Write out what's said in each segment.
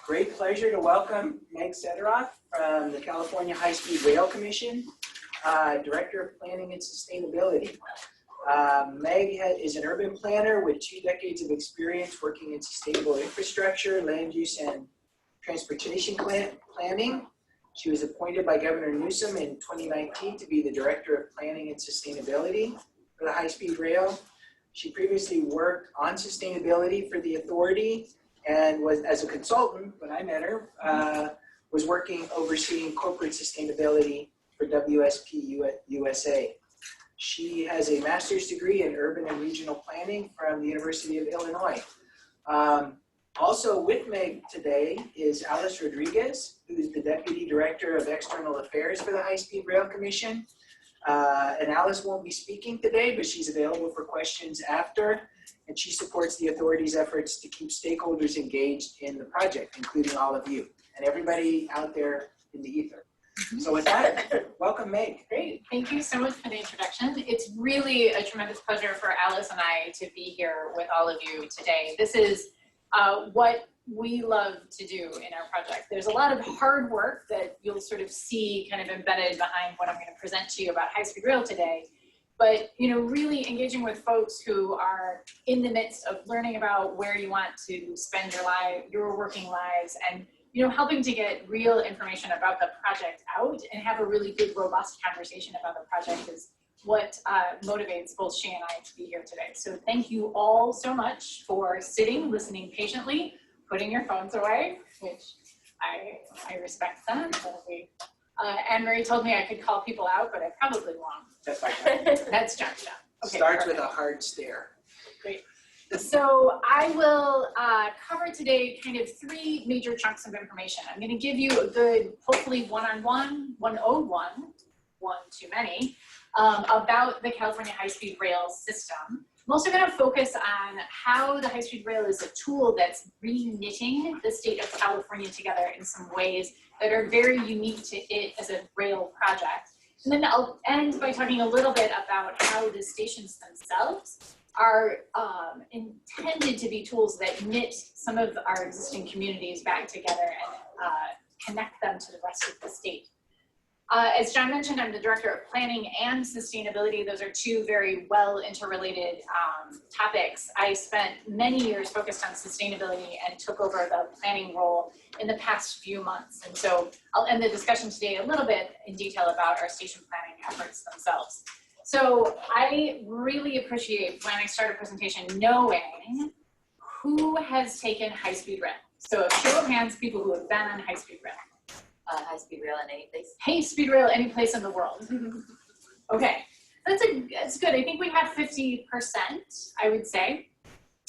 Great pleasure to welcome Margaret Cederoth from the California High-Speed Rail Commission, Director of Planning and Sustainability. Meg is an urban planner with 2 decades of experience working in sustainable infrastructure, land use, and transportation planning. She was appointed by Governor Newsom in 2019 to be the Director of Planning and Sustainability for the High-Speed Rail. She previously worked on sustainability for the authority and was, as a consultant, when I met her, was working overseeing corporate sustainability for WSP USA. She has a master's degree in urban and regional planning from the University of Illinois. Also with Meg today is Alice Rodriguez, who is the Deputy Director of External Affairs for the High-Speed Rail Commission. And Alice won't be speaking today, but she's available for questions after, and she supports the authority's efforts to keep stakeholders engaged in the project, including all of you and everybody out there in the ether. So with that, welcome, Meg. Great. Thank you so much for the introduction. It's really a tremendous pleasure for Alice and I to be here with all of you today. This is what we love to do in our project. There's a lot of hard work that you'll sort of see kind of embedded behind what I'm going to present to you about high-speed rail today. But, really engaging with folks who are in the midst of learning about where you want to spend your working lives, and helping to get real information about the project out and have a really good, robust conversation about the project is what motivates both Shay and I to be here today. So thank you all so much for sitting, listening patiently, putting your phones away, which I respect that. Anne-Marie told me I could call people out, but I probably won't. That's right. That's John's job. Okay, starts perfect. with a hard stare. Great. So I will cover today kind of 3 major chunks of information. I'm going to give you a good, hopefully one-on-one, 101, one too many, about the California high-speed rail system. I'm also going to focus on how the high-speed rail is a tool that's re-knitting the state of California together in some ways that are very unique to it as a rail project. And then I'll end by talking a little bit about how the stations themselves are intended to be tools that knit some of our existing communities back together and connect them to the rest of the state. As John mentioned, I'm the Director of Planning and Sustainability. Those are 2 very well interrelated topics. I spent many years focused on sustainability and took over the planning role in the past few months. And so I'll end the discussion today a little bit in detail about our station planning efforts themselves. So I really appreciate when I start a presentation knowing who has taken high-speed rail. So a show of hands, people who have been on high-speed rail. High-speed rail in any place? High-speed rail any place in the world. Okay, that's good. I think we have 50%, I would say.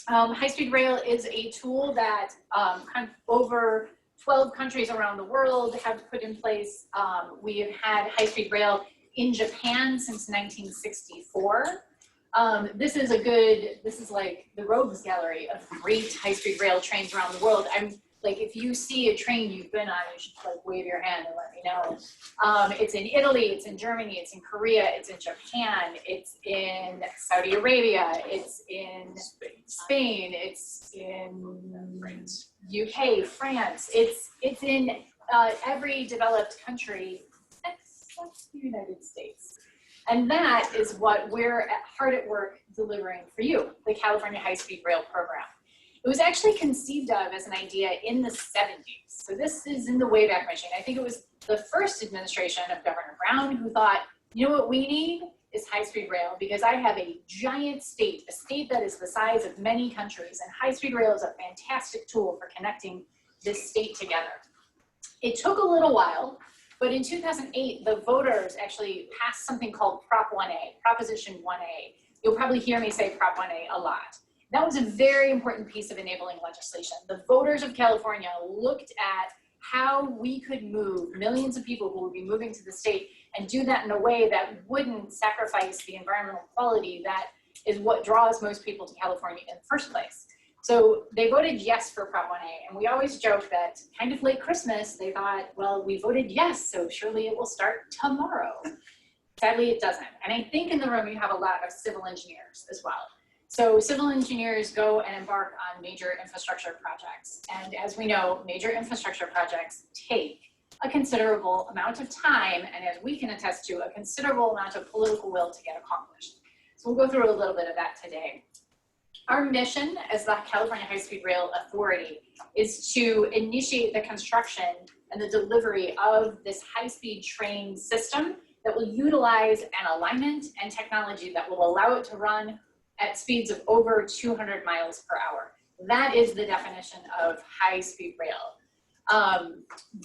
High-speed rail is a tool that kind of over 12 countries around the world have put in place. We have had high-speed rail in Japan since 1964. This is like the rogues gallery of great high-speed rail trains around the world. I'm like, if you see a train you've been on, you should like wave your hand and let me know. It's in Italy, it's in Germany, it's in Korea, it's in Japan, it's in Saudi Arabia, it's in Spain, it's in France. UK, France. It's in every developed country except the United States. And that is what we're hard at work delivering for you, the California High-Speed Rail Program. It was actually conceived of as an idea in the 70s. So this is in the Wayback Machine. I think it was the first administration of Governor Brown who thought, you know what we need is high-speed rail, because I have a giant state, a state that is the size of many countries, and high-speed rail is a fantastic tool for connecting this state together. It took a little while, but in 2008, the voters actually passed something called Prop 1A, Proposition 1A. You'll probably hear me say Prop 1A a lot. That was a very important piece of enabling legislation. The voters of California looked at how we could move millions of people who would be moving to the state and do that in a way that wouldn't sacrifice the environmental quality that is what draws most people to California in the first place. So they voted yes for Prop 1A, and we always joke that kind of late Christmas, they thought, well, we voted yes, so surely it will start tomorrow. Sadly, it doesn't. And I think in the room you have a lot of civil engineers as well. So civil engineers go and embark on major infrastructure projects. And as we know, major infrastructure projects take a considerable amount of time, and as we can attest to, a considerable amount of political will to get accomplished. So we'll go through a little bit of that today. Our mission as the California High-Speed Rail Authority is to initiate the construction and the delivery of this high-speed train system that will utilize an alignment and technology that will allow it to run at speeds of over 200 miles per hour. That is the definition of high-speed rail.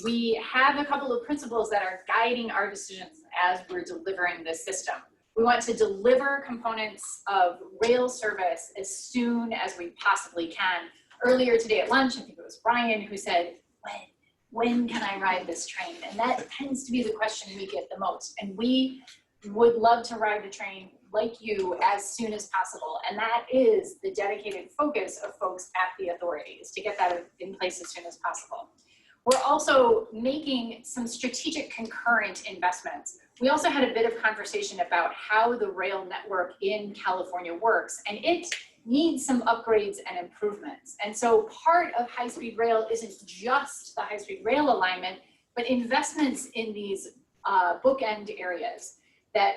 We have a couple of principles that are guiding our decisions as we're delivering this system. We want to deliver components of rail service as soon as we possibly can. Earlier today at lunch, I think it was Brian who said, when can I ride this train? And that tends to be the question we get the most. And we would love to ride the train like you as soon as possible. And that is the dedicated focus of folks at the authority, is to get that in place as soon as possible. We're also making some strategic concurrent investments. We also had a bit of conversation about how the rail network in California works, and it needs some upgrades and improvements. And so part of high-speed rail isn't just the high-speed rail alignment, but investments in these bookend areas that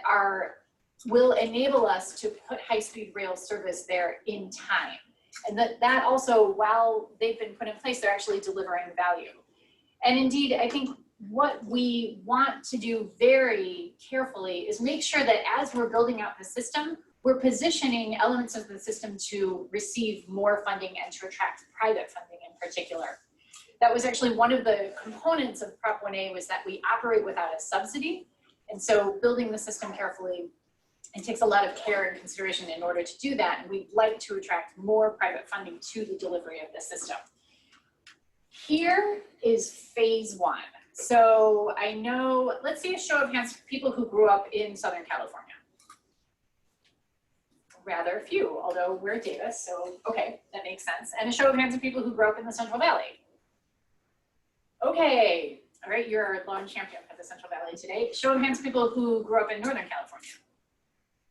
will enable us to put high-speed rail service there in time. And that also, while they've been put in place, they're actually delivering value. And indeed, I think what we want to do very carefully is make sure that as we're building out the system, we're positioning elements of the system to receive more funding and to attract private funding in particular. That was actually one of the components of Prop 1A, was that we operate without a subsidy. And so building the system carefully, it takes a lot of care and consideration in order to do that. And we'd like to attract more private funding to the delivery of the system. Here is phase one. So I know, let's see a show of hands for people who grew up in Southern California. Rather few, although we're Davis, so okay, that makes sense. And a show of hands of people who grew up in the Central Valley. Okay, all right, you're our lone champion for the Central Valley today. Show of hands of people who grew up in Northern California.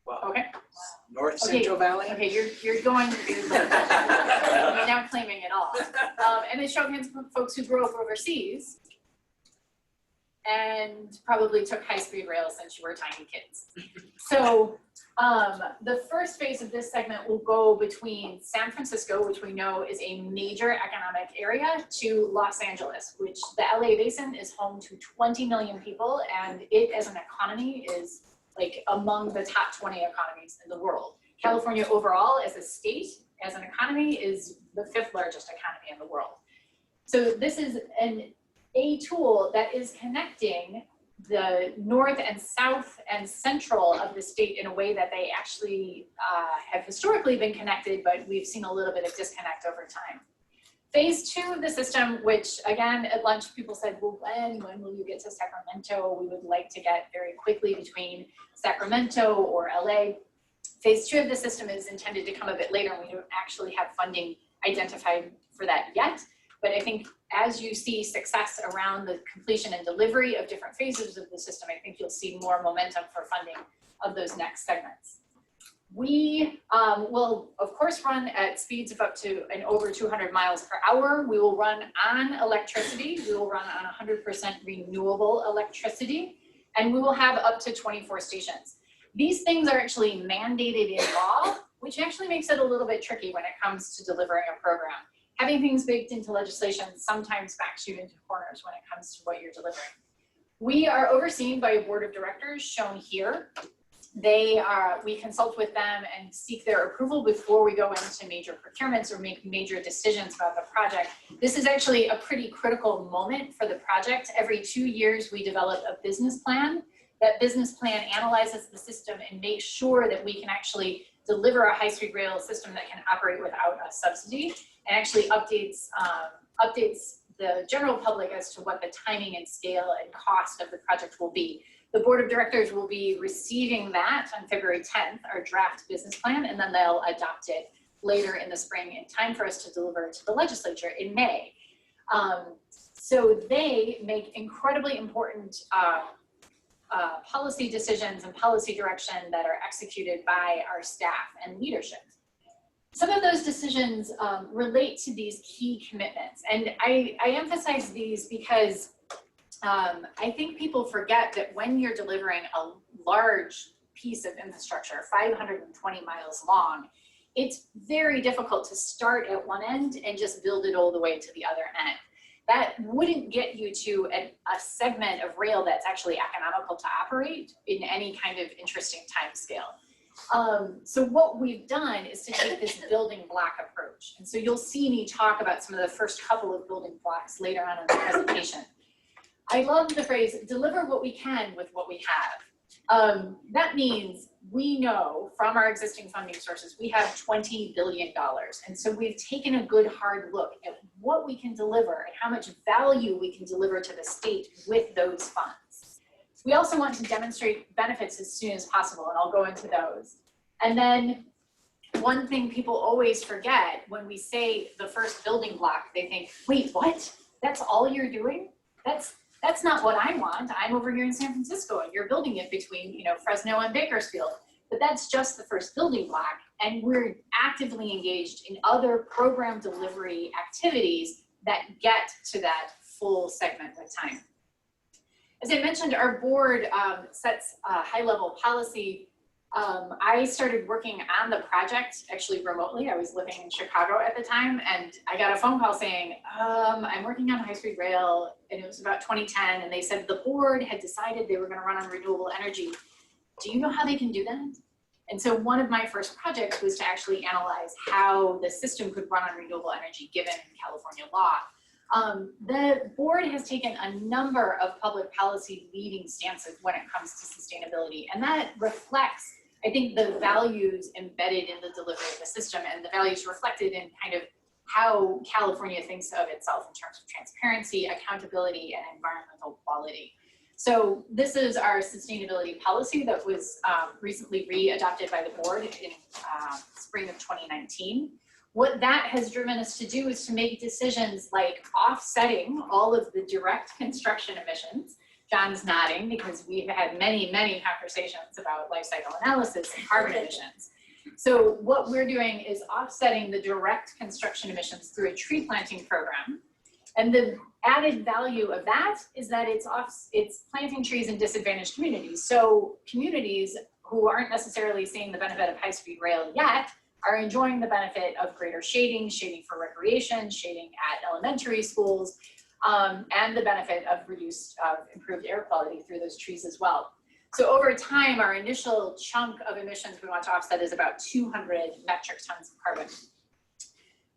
Wow. Okay. North Central Valley? Okay, you're now claiming it all. And a show of hands of folks who grew up overseas and probably took high-speed rail since you were tiny kids. So the first phase of this segment will go between San Francisco, which we know is a major economic area, to Los Angeles, which the LA Basin is home to 20 million people, and it as an economy is like among the top 20 economies in the world. California overall as a state, as an economy, is the 5th largest economy in the world. So this is a tool that is connecting the north and south and central of the state in a way that they actually have historically been connected, but we've seen a little bit of disconnect over time. Phase 2 of the system, which again at lunch people said, well, when will you get to Sacramento? We would like to get very quickly between Sacramento or LA. Phase 2 of the system is intended to come a bit later, and we don't actually have funding identified for that yet. But I think as you see success around the completion and delivery of different phases of the system, I think you'll see more momentum for funding of those next segments. We will, of course, run at speeds of up to and over 200 miles per hour. We will run on electricity. We will run on 100% renewable electricity, and we will have up to 24 stations. These things are actually mandated in law, which actually makes it a little bit tricky when it comes to delivering a program. Having things baked into legislation sometimes backs you into corners when it comes to what you're delivering. We are overseen by a board of directors shown here. We consult with them and seek their approval before we go into major procurements or make major decisions about the project. This is actually a pretty critical moment for the project. Every 2 years, we develop a business plan. That business plan analyzes the system and makes sure that we can actually deliver a high-speed rail system that can operate without a subsidy, and actually updates the general public as to what the timing and scale and cost of the project will be. The board of directors will be receiving that on February 10th, our draft business plan, and then they'll adopt it later in the spring in time for us to deliver to the legislature in May. So they make incredibly important policy decisions and policy direction that are executed by our staff and leadership. Some of those decisions relate to these key commitments. And I emphasize these because I think people forget that when you're delivering a large piece of infrastructure, 520 miles long, it's very difficult to start at one end and just build it all the way to the other end. That wouldn't get you to a segment of rail that's actually economical to operate in any kind of interesting time scale. So what we've done is to take this building block approach. And so you'll see me talk about some of the first couple of building blocks later on in the presentation. I love the phrase, deliver what we can with what we have. That means we know from our existing funding sources, we have $20 billion. And so we've taken a good hard look at what we can deliver and how much value we can deliver to the state with those funds. We also want to demonstrate benefits as soon as possible, and I'll go into those. And then one thing people always forget when we say the first building block, they think, wait, what? That's all you're doing? That's not what I want. I'm over here in San Francisco and you're building it between, you know, Fresno and Bakersfield. But that's just the first building block. And we're actively engaged in other program delivery activities that get to that full segment of time. As I mentioned, our board sets high-level policy. I started working on the project actually remotely. I was living in Chicago at the time, and I got a phone call saying, I'm working on high-speed rail, and it was about 2010, and they said the board had decided they were going to run on renewable energy. Do you know how they can do that? And so one of my first projects was to actually analyze how the system could run on renewable energy given California law. The board has taken a number of public policy leading stances when it comes to sustainability, and that reflects, I think, the values embedded in the delivery of the system and the values reflected in kind of how California thinks of itself in terms of transparency, accountability, and environmental quality. So this is our sustainability policy that was recently re-adopted by the board in spring of 2019. What that has driven us to do is to make decisions like offsetting all of the direct construction emissions. John's nodding because we've had many, many conversations about life cycle analysis and carbon emissions. So what we're doing is offsetting the direct construction emissions through a tree planting program. And the added value of that is that it's planting trees in disadvantaged communities. So communities who aren't necessarily seeing the benefit of high-speed rail yet are enjoying the benefit of greater shading, shading for recreation, shading at elementary schools, and the benefit of improved air quality through those trees as well. So over time, our initial chunk of emissions we want to offset is about 200 metric tons of carbon.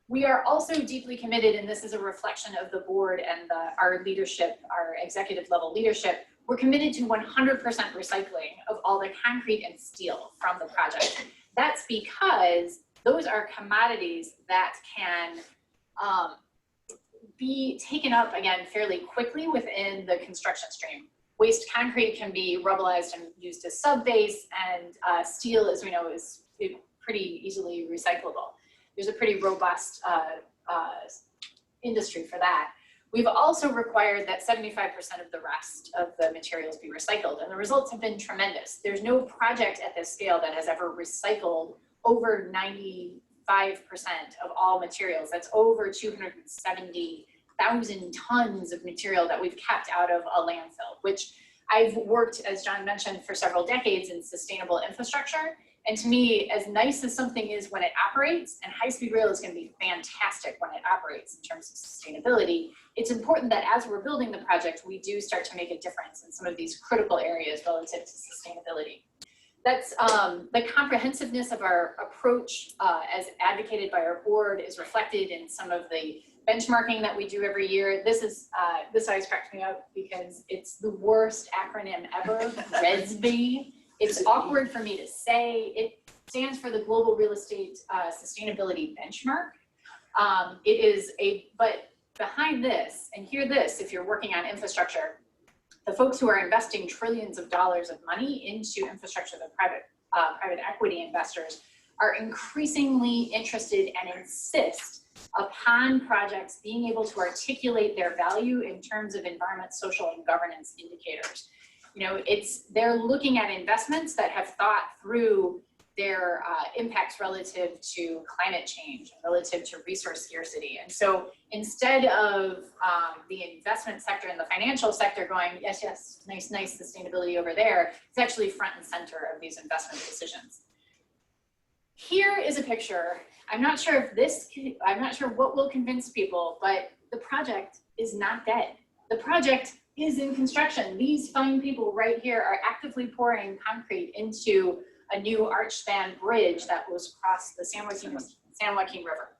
We are also deeply committed, and this is a reflection of the board and our leadership, our executive level leadership, we're committed to 100% recycling of all the concrete and steel from the project. That's because those are commodities that can be taken up again fairly quickly within the construction stream. Waste concrete can be rubblized and used as sub-base, and steel, as we know, is pretty easily recyclable. There's a pretty robust industry for that. We've also required that 75% of the rest of the materials be recycled, and the results have been tremendous. There's no project at this scale that has ever recycled over 95% of all materials. That's over 270,000 tons of material that we've kept out of a landfill, which I've worked, as John mentioned, for several decades in sustainable infrastructure. And to me, as nice as something is when it operates, and high-speed rail is going to be fantastic when it operates in terms of sustainability, it's important that as we're building the project, we do start to make a difference in some of these critical areas relative to sustainability. That's the comprehensiveness of our approach as advocated by our board is reflected in some of the benchmarking that we do every year. This always cracks me up because it's the worst acronym ever, RESB. It's awkward for me to say. It stands for the Global Real Estate Sustainability Benchmark. But behind this, and hear this if you're working on infrastructure, the folks who are investing trillions of dollars of money into infrastructure, the private equity investors, are increasingly interested and insist upon projects being able to articulate their value in terms of environment, social, and governance indicators. You know, they're looking at investments that have thought through their impacts relative to climate change, relative to resource scarcity. And so instead of the investment sector and the financial sector going, yes, yes, nice, nice sustainability over there, it's actually front and center of these investment decisions. Here is a picture. I'm not sure what will convince people, but the project is not dead. The project is in construction. These fine people right here are actively pouring concrete into a new arch span bridge that was across the San Joaquin River.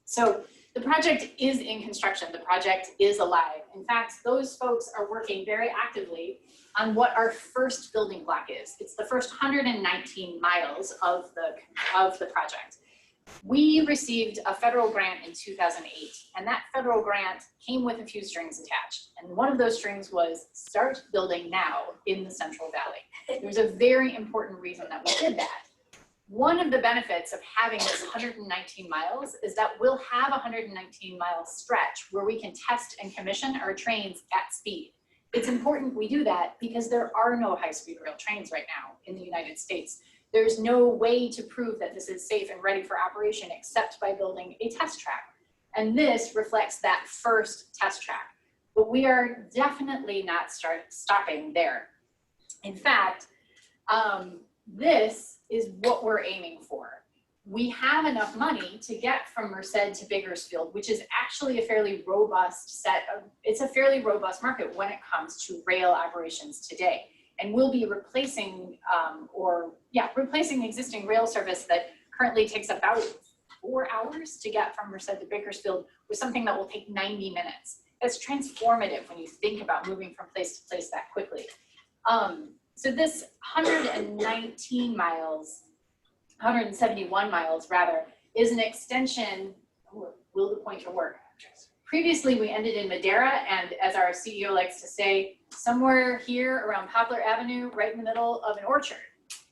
So the project is in construction. The project is alive. In fact, those folks are working very actively on what our first building block is. It's the first 119 miles of the project. We received a federal grant in 2008, and that federal grant came with a few strings attached. And one of those strings was start building now in the Central Valley. There's a very important reason that we did that. One of the benefits of having this 119 miles is that we'll have a 119-mile stretch where we can test and commission our trains at speed. It's important we do that because there are no high-speed rail trains right now in the United States. There's no way to prove that this is safe and ready for operation except by building a test track. And this reflects that first test track. But we are definitely not stopping there. In fact, this is what we're aiming for. We have enough money to get from Merced to Bakersfield, which is actually a fairly robust it's a fairly robust market when it comes to rail operations today. And we'll be replacing existing rail service that currently takes about 4 hours to get from Merced to Bakersfield with something that will take 90 minutes. That's transformative when you think about moving from place to place that quickly. So this 119 miles, 171 miles rather, is an extension. Will the pointer work? Previously, we ended in Madera, and as our CEO likes to say, somewhere here around Poplar Avenue, right in the middle of an orchard.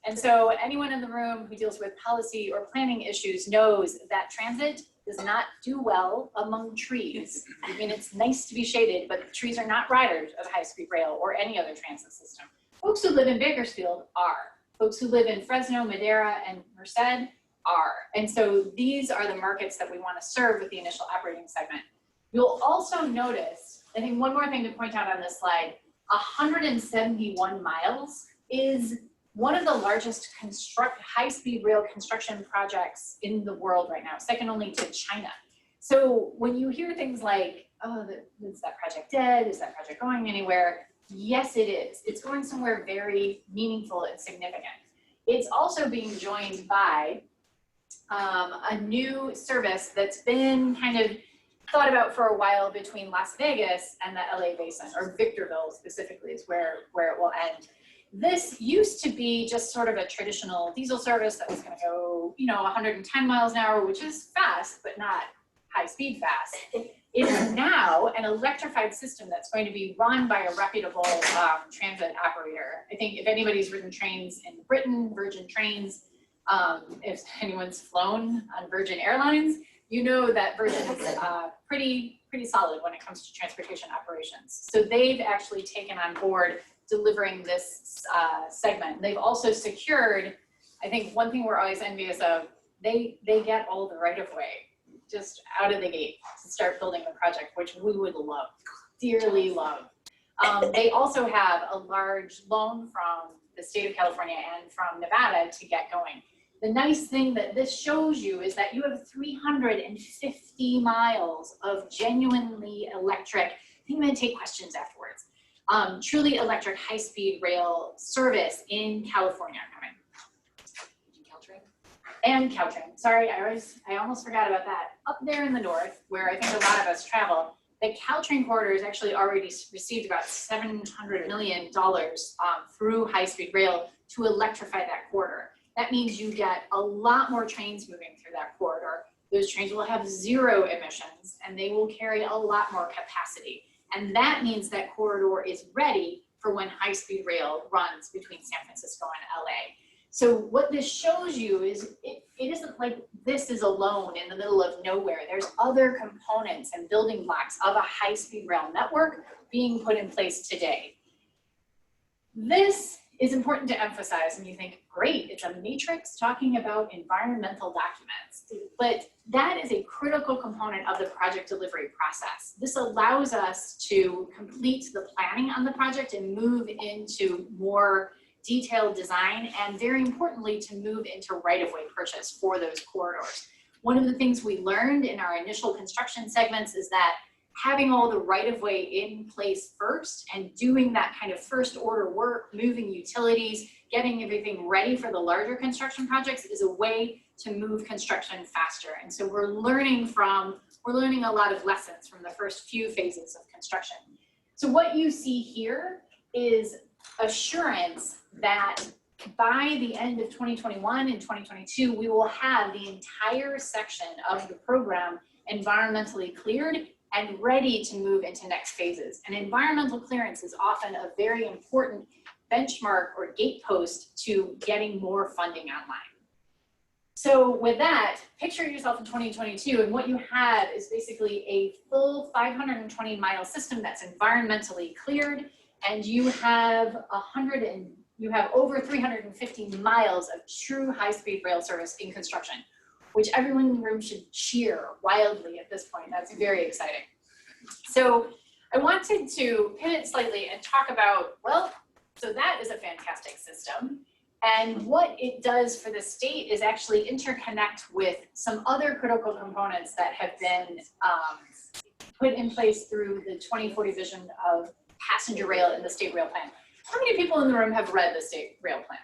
And so anyone in the room who deals with policy or planning issues knows that transit does not do well among trees. I mean, it's nice to be shaded, but trees are not riders of high-speed rail or any other transit system. Folks who live in Bakersfield are. Folks who live in Fresno, Madera, and Merced are. And so these are the markets that we want to serve with the initial operating segment. You'll also notice, I think one more thing to point out on this slide, 171 miles is one of the largest high-speed rail construction projects in the world right now, second only to China. So when you hear things like, oh, is that project dead? Is that project going anywhere? Yes, it is. It's going somewhere very meaningful and significant. It's also being joined by a new service that's been kind of thought about for a while between Las Vegas and the LA basin, or Victorville specifically is where it will end. This used to be just sort of a traditional diesel service that was going to go, 110 miles an hour, which is fast, but not high speed fast. It is now an electrified system that's going to be run by a reputable transit operator. I think if anybody's ridden trains in Britain, Virgin Trains, if anyone's flown on Virgin Airlines, you know that Virgin is pretty solid when it comes to transportation operations. So they've actually taken on board delivering this segment. They've also secured, I think one thing we're always envious of, they get all the right of way just out of the gate to start building the project, which we would love, dearly love. They also have a large loan from the state of California and from Nevada to get going. The nice thing that this shows you is that you have 350 miles of genuinely electric, I think I'm going to take questions afterwards, truly electric high-speed rail service in California coming. And Caltrain. Sorry, I almost forgot about that. Up there in the north, where I think a lot of us travel, the Caltrain corridor has actually already received about $700 million through high-speed rail to electrify that corridor. That means you get a lot more trains moving through that corridor. Those trains will have 0 emissions, and they will carry a lot more capacity. And that means that corridor is ready for when high-speed rail runs between San Francisco and LA. So what this shows you is it isn't like this is alone in the middle of nowhere. There's other components and building blocks of a high-speed rail network being put in place today. This is important to emphasize. And you think, great, it's a matrix talking about environmental documents. But that is a critical component of the project delivery process. This allows us to complete the planning on the project and move into more detailed design, and very importantly, to move into right-of-way purchase for those corridors. One of the things we learned in our initial construction segments is that having all the right-of-way in place first and doing that kind of first order work, moving utilities, getting everything ready for the larger construction projects is a way to move construction faster. And so we're learning a lot of lessons from the first few phases of construction. So what you see here is assurance that by the end of 2021 and 2022, we will have the entire section of the program environmentally cleared and ready to move into next phases. And environmental clearance is often a very important benchmark or gatepost to getting more funding online. So with that, picture yourself in 2022, and what you have is basically a full 520-mile system that's environmentally cleared, and you have over 350 miles of true high-speed rail service in construction, which everyone in the room should cheer wildly at this point. That's very exciting. So I wanted to pivot slightly and talk about, well, so that is a fantastic system. And what it does for the state is actually interconnect with some other critical components that have been put in place through the 2040 vision of passenger rail in the state rail plan. How many people in the room have read the state rail plan?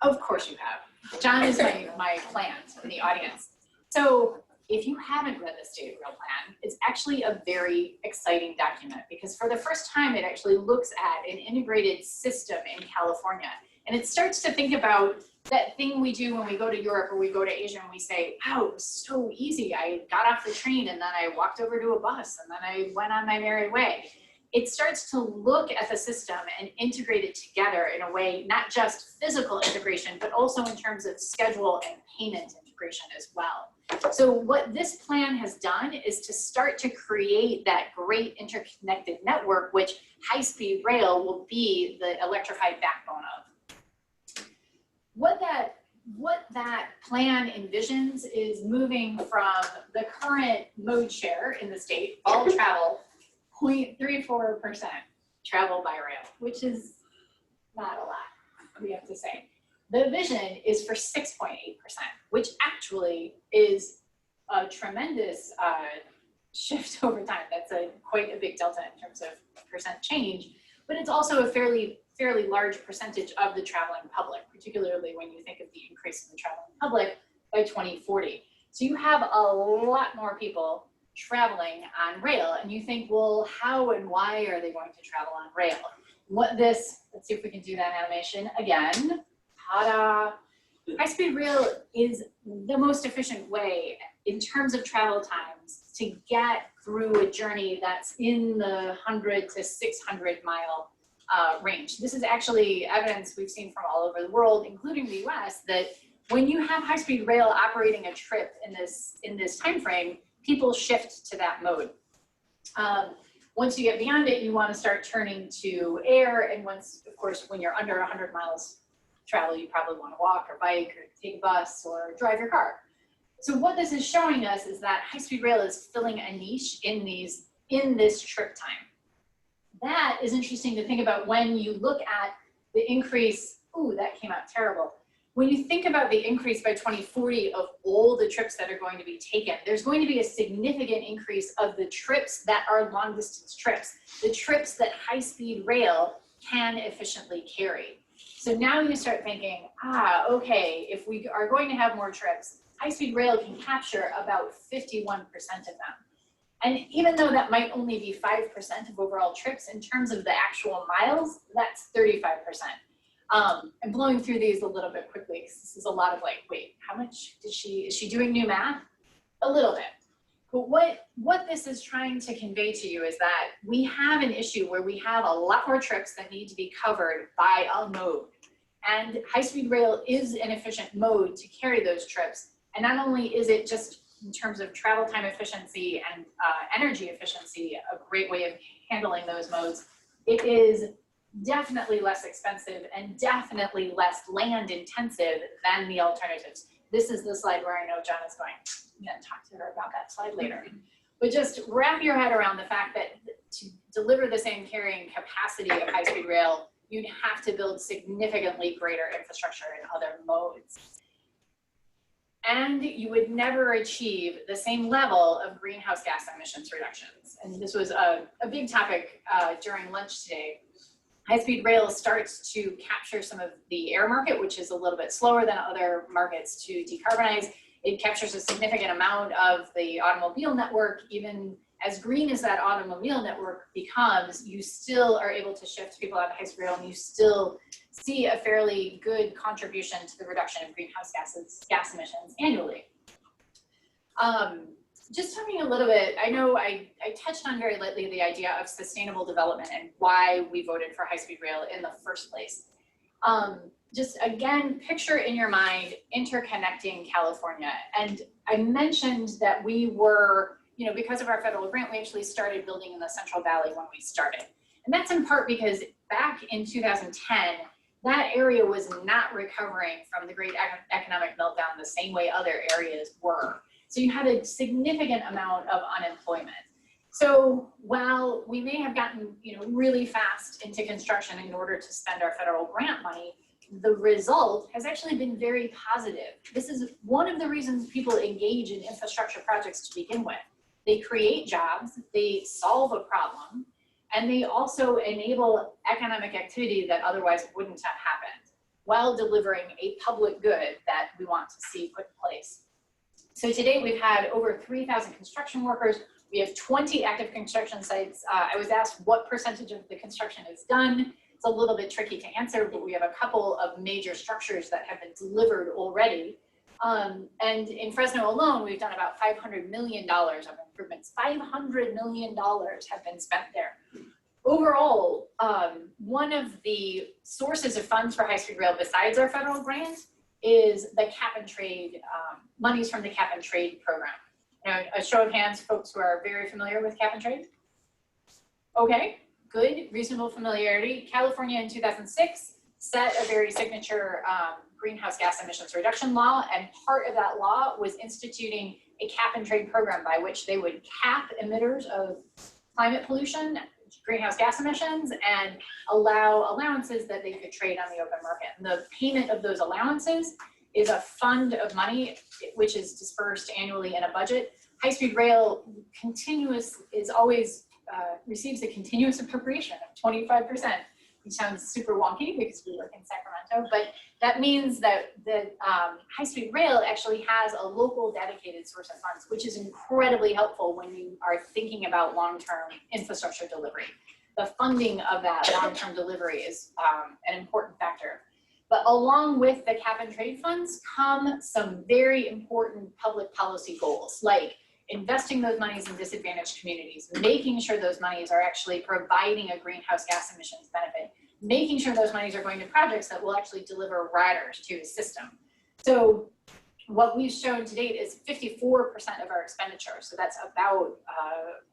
Of course you have. John is my plant in the audience. So if you haven't read the state rail plan, it's actually a very exciting document because for the first time, it actually looks at an integrated system in California. And it starts to think about that thing we do when we go to Europe or we go to Asia and we say, wow, it was so easy. I got off the train and then I walked over to a bus and then I went on my merry way. It starts to look at the system and integrate it together in a way, not just physical integration, but also in terms of schedule and payment integration as well. So what this plan has done is to start to create that great interconnected network, which high-speed rail will be the electrified backbone of. What that plan envisions is moving from the current mode share in the state, all travel, 0.34% travel by rail, which is not a lot, we have to say. The vision is for 6.8%, which actually is a tremendous shift over time. That's quite a big delta in terms of percent change, but it's also a fairly large percentage of the traveling public, particularly when you think of the increase in the traveling public by 2040. So you have a lot more people traveling on rail, and you think, well, how and why are they going to travel on rail? Let's see if we can do that animation again. Ta-da! High-speed rail is the most efficient way in terms of travel times to get through a journey that's in the 100 to 600 mile range. This is actually evidence we've seen from all over the world, including the US, that when you have high-speed rail operating a trip in this time frame, people shift to that mode. Once you get beyond it, you want to start turning to air, and once, of course, when you're under 100 miles travel, you probably want to walk or bike or take a bus or drive your car. So what this is showing us is that high-speed rail is filling a niche in this trip time. That is interesting to think about when you look at the increase. Ooh, that came out terrible. When you think about the increase by 2040 of all the trips that are going to be taken, there's going to be a significant increase of the trips that are long distance trips, the trips that high-speed rail can efficiently carry. So now you start thinking, okay, if we are going to have more trips, high-speed rail can capture about 51% of them. And even though that might only be 5% of overall trips, in terms of the actual miles, that's 35%. I'm blowing through these a little bit quickly because this is a lot of like, wait, how much is she doing new math? A little bit. But what this is trying to convey to you is that we have an issue where we have a lot more trips that need to be covered by a mode. And high-speed rail is an efficient mode to carry those trips. And not only is it just in terms of travel time efficiency and energy efficiency, a great way of handling those modes, it is definitely less expensive and definitely less land intensive than the alternatives. This is the slide where I know John is going, I'm gonna talk to her about that slide later. But just wrap your head around the fact that to deliver the same carrying capacity of high-speed rail, you'd have to build significantly greater infrastructure in other modes. And you would never achieve the same level of greenhouse gas emissions reductions. And this was a big topic during lunch today. High-speed rail starts to capture some of the air market, which is a little bit slower than other markets to decarbonize. It captures a significant amount of the automobile network. Even as green as that automobile network becomes, you still are able to shift people out of high-speed rail, and you still see a fairly good contribution to the reduction of greenhouse gas emissions annually. Just talking a little bit, I know I touched on very lightly the idea of sustainable development and why we voted for high-speed rail in the first place. Just again, picture in your mind interconnecting California. And I mentioned that we were, because of our federal grant, we actually started building in the Central Valley when we started. And that's in part because back in 2010, that area was not recovering from the great economic meltdown the same way other areas were. So you had a significant amount of unemployment. So while we may have gotten really fast into construction in order to spend our federal grant money, the result has actually been very positive. This is one of the reasons people engage in infrastructure projects to begin with. They create jobs, they solve a problem, and they also enable economic activity that otherwise wouldn't have happened while delivering a public good that we want to see put in place. So today we've had over 3,000 construction workers. We have 20 active construction sites. I was asked what percentage of the construction is done. It's a little bit tricky to answer, but we have a couple of major structures that have been delivered already. And in Fresno alone, we've done about $500 million of improvements. $500 million have been spent there. Overall, one of the sources of funds for high-speed rail besides our federal grant is the cap and trade, monies from the cap and trade program. A show of hands, folks who are very familiar with cap and trade. Okay, good, reasonable familiarity. California in 2006 set a very signature greenhouse gas emissions reduction law, and part of that law was instituting a cap and trade program by which they would cap emitters of climate pollution, greenhouse gas emissions, and allow allowances that they could trade on the open market. And the payment of those allowances is a fund of money which is dispersed annually in a budget. High-speed rail receives a continuous appropriation of 25%, which sounds super wonky because we work in Sacramento, but that means that high-speed rail actually has a local dedicated source of funds, which is incredibly helpful when you are thinking about long-term infrastructure delivery. The funding of that long-term delivery is an important factor. But along with the cap and trade funds come some very important public policy goals, like investing those monies in disadvantaged communities, making sure those monies are actually providing a greenhouse gas emissions benefit, making sure those monies are going to projects that will actually deliver riders to the system. So what we've shown to date is 54% of our expenditure. So that's about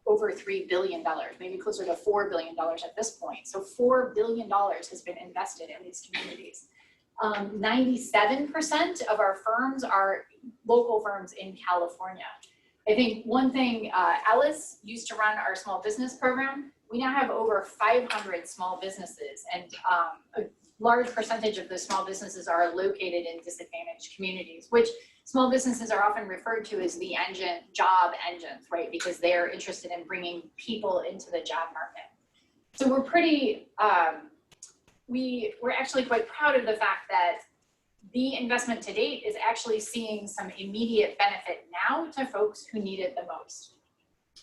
over $3 billion, maybe closer to $4 billion at this point. So $4 billion has been invested in these communities. 97% of our firms are local firms in California. I think one thing, Alice used to run our small business program. We now have over 500 small businesses, and a large percentage of those small businesses are located in disadvantaged communities, which small businesses are often referred to as the job engines, right? Because they're interested in bringing people into the job market. So we're pretty, we're actually quite proud of the fact that the investment to date is actually seeing some immediate benefit now to folks who need it the most.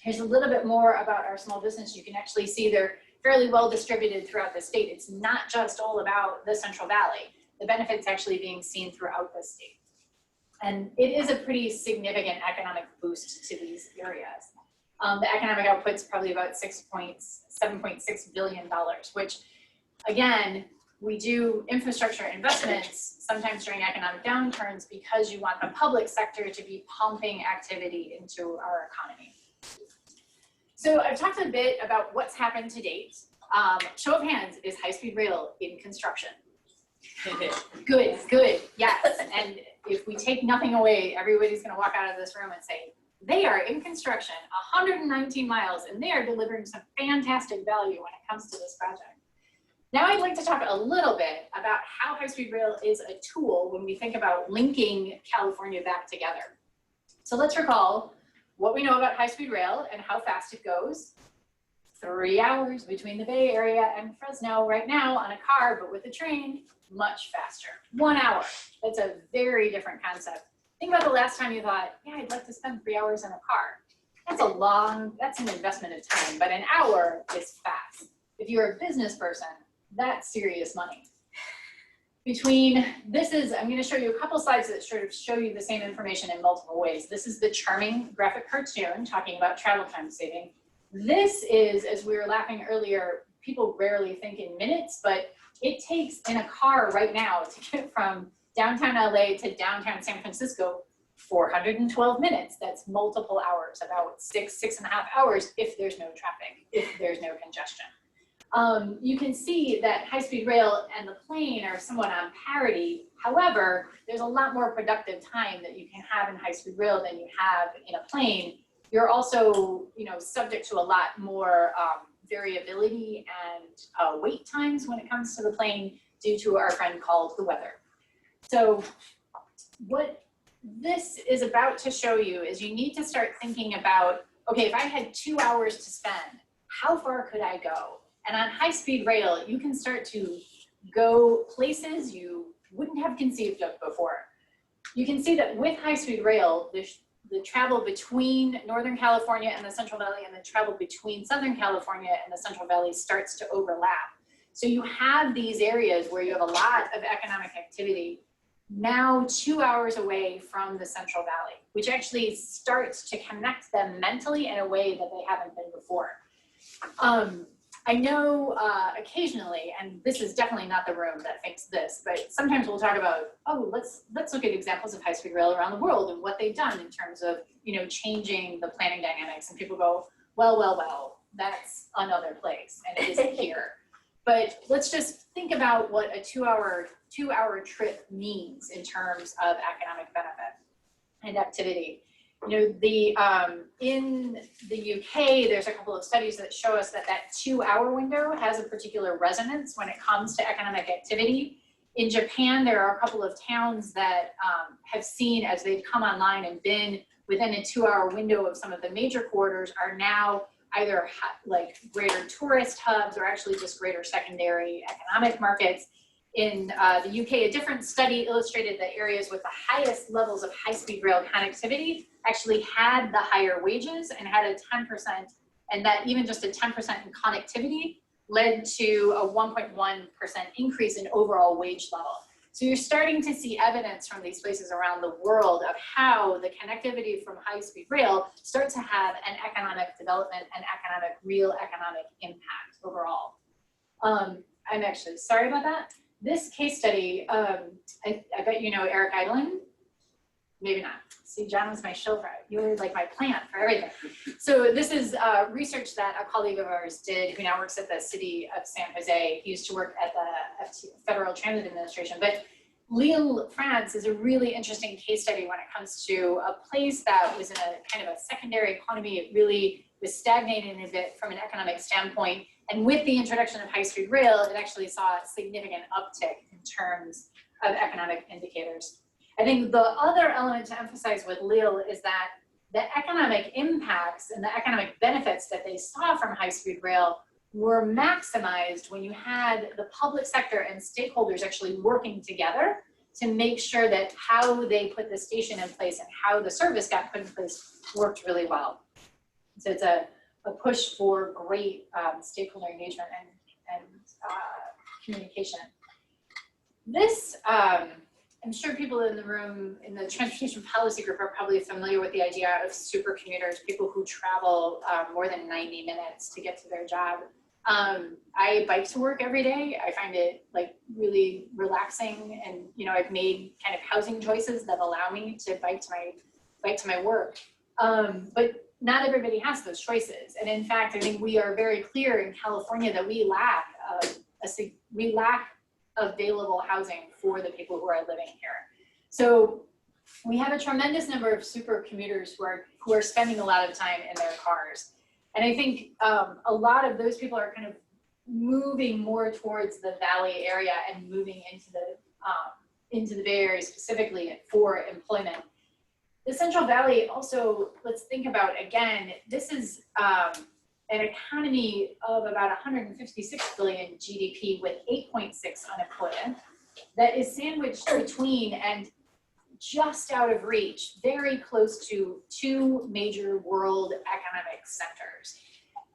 Here's a little bit more about our small business. You can actually see they're fairly well distributed throughout the state. It's not just all about the Central Valley. The benefits actually being seen throughout the state. And it is a pretty significant economic boost to these areas. The economic output's probably about $7.6 billion, which again, we do infrastructure investments sometimes during economic downturns because you want the public sector to be pumping activity into our economy. So I've talked a bit about what's happened to date. Show of hands, is high-speed rail in construction? Good, good, yes. And if we take nothing away, everybody's gonna walk out of this room and say, they are in construction, 119 miles, and they are delivering some fantastic value when it comes to this project. Now I'd like to talk a little bit about how high-speed rail is a tool when we think about linking California back together. So let's recall what we know about high-speed rail and how fast it goes. 3 hours between the Bay Area and Fresno right now on a car, but with a train, much faster. 1 hour. That's a very different concept. Think about the last time you thought, yeah, I'd like to spend 3 hours in a car. That's an investment of time, but an hour is fast. If you're a business person, that's serious money. I'm going to show you a couple slides that sort of show you the same information in multiple ways. This is the charming graphic cartoon talking about travel time saving. This is, as we were laughing earlier, people rarely think in minutes, but it takes in a car right now to get from downtown LA to downtown San Francisco 412 minutes. That's multiple hours, about 6.5 hours if there's no traffic, if there's no congestion. You can see that high-speed rail and the plane are somewhat on parity. However, there's a lot more productive time that you can have in high-speed rail than you have in a plane. You're also, subject to a lot more variability and wait times when it comes to the plane due to our friend called the weather. So what this is about to show you is you need to start thinking about, okay, if I had 2 hours to spend, how far could I go? And on high-speed rail, you can start to go places you wouldn't have conceived of before. You can see that with high-speed rail, the travel between Northern California and the Central Valley and the travel between Southern California and the Central Valley starts to overlap. So you have these areas where you have a lot of economic activity now 2 hours away from the Central Valley, which actually starts to connect them mentally in a way that they haven't been before. I know occasionally, and this is definitely not the room that thinks this, but sometimes we'll talk about, oh, let's look at examples of high-speed rail around the world and what they've done in terms of, changing the planning dynamics. And people go, well, that's another place, and it isn't here. But let's just think about what a two-hour trip means in terms of economic benefit and activity. In the UK, there's a couple of studies that show us that 2 hour window has a particular resonance when it comes to economic activity. In Japan, there are a couple of towns that have seen, as they've come online and been within a 2 hour window of some of the major corridors, are now either like greater tourist hubs or actually just greater secondary economic markets. In the UK, a different study illustrated that areas with the highest levels of high-speed rail connectivity actually had the higher wages and had a 10%, and that even just a 10% in connectivity led to a 1.1% increase in overall wage level. So you're starting to see evidence from these places around the world of how the connectivity from high-speed rail starts to have an economic development and real economic impact overall. I'm actually sorry about that. This case study, I bet you know Eric Idlin. Maybe not. See, John was my chauffeur. You were like my plant for everything. So this is research that a colleague of ours did who now works at the city of San Jose. He used to work at the Federal Transit Administration. But Lille, France is a really interesting case study when it comes to a place that was in a kind of a secondary economy. It really was stagnating a bit from an economic standpoint. And with the introduction of high-speed rail, it actually saw a significant uptick in terms of economic indicators. I think the other element to emphasize with Lille is that the economic impacts and the economic benefits that they saw from high-speed rail were maximized when you had the public sector and stakeholders actually working together to make sure that how they put the station in place and how the service got put in place worked really well. So it's a push for great stakeholder engagement and communication. This, I'm sure people in the room in the transportation policy group are probably familiar with the idea of super commuters, people who travel more than 90 minutes to get to their job. I bike to work every day. I find it like really relaxing, and I've made kind of housing choices that allow me to bike to my work. But not everybody has those choices. And in fact, I think we are very clear in California that we lack available housing for the people who are living here. So we have a tremendous number of super commuters who are spending a lot of time in their cars. And I think a lot of those people are kind of moving more towards the Valley area and moving into the Bay Area specifically for employment. The Central Valley also, let's think about again, this is an economy of about 156 billion GDP with 8.6 unemployment that is sandwiched between and just out of reach, very close to two major world economic centers.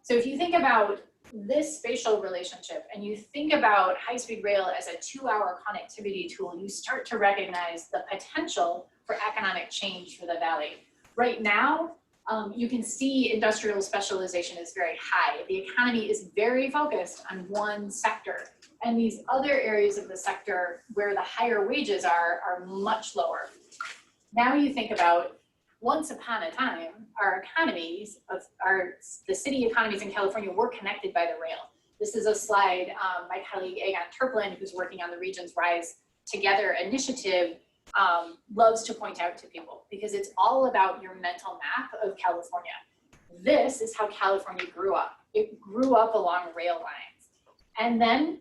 So if you think about this spatial relationship and you think about high-speed rail as a 2-hour connectivity tool, you start to recognize the potential for economic change for the valley. Right now, you can see industrial specialization is very high. The economy is very focused on one sector, and these other areas of the sector where the higher wages are much lower. Now you think about, once upon a time, our economies, the city economies in California were connected by the rail. This is a slide my colleague Egon Turplin, who's working on the Regions Rise Together initiative, loves to point out to people, because it's all about your mental map of California. This is how California grew up. It grew up along rail lines. And then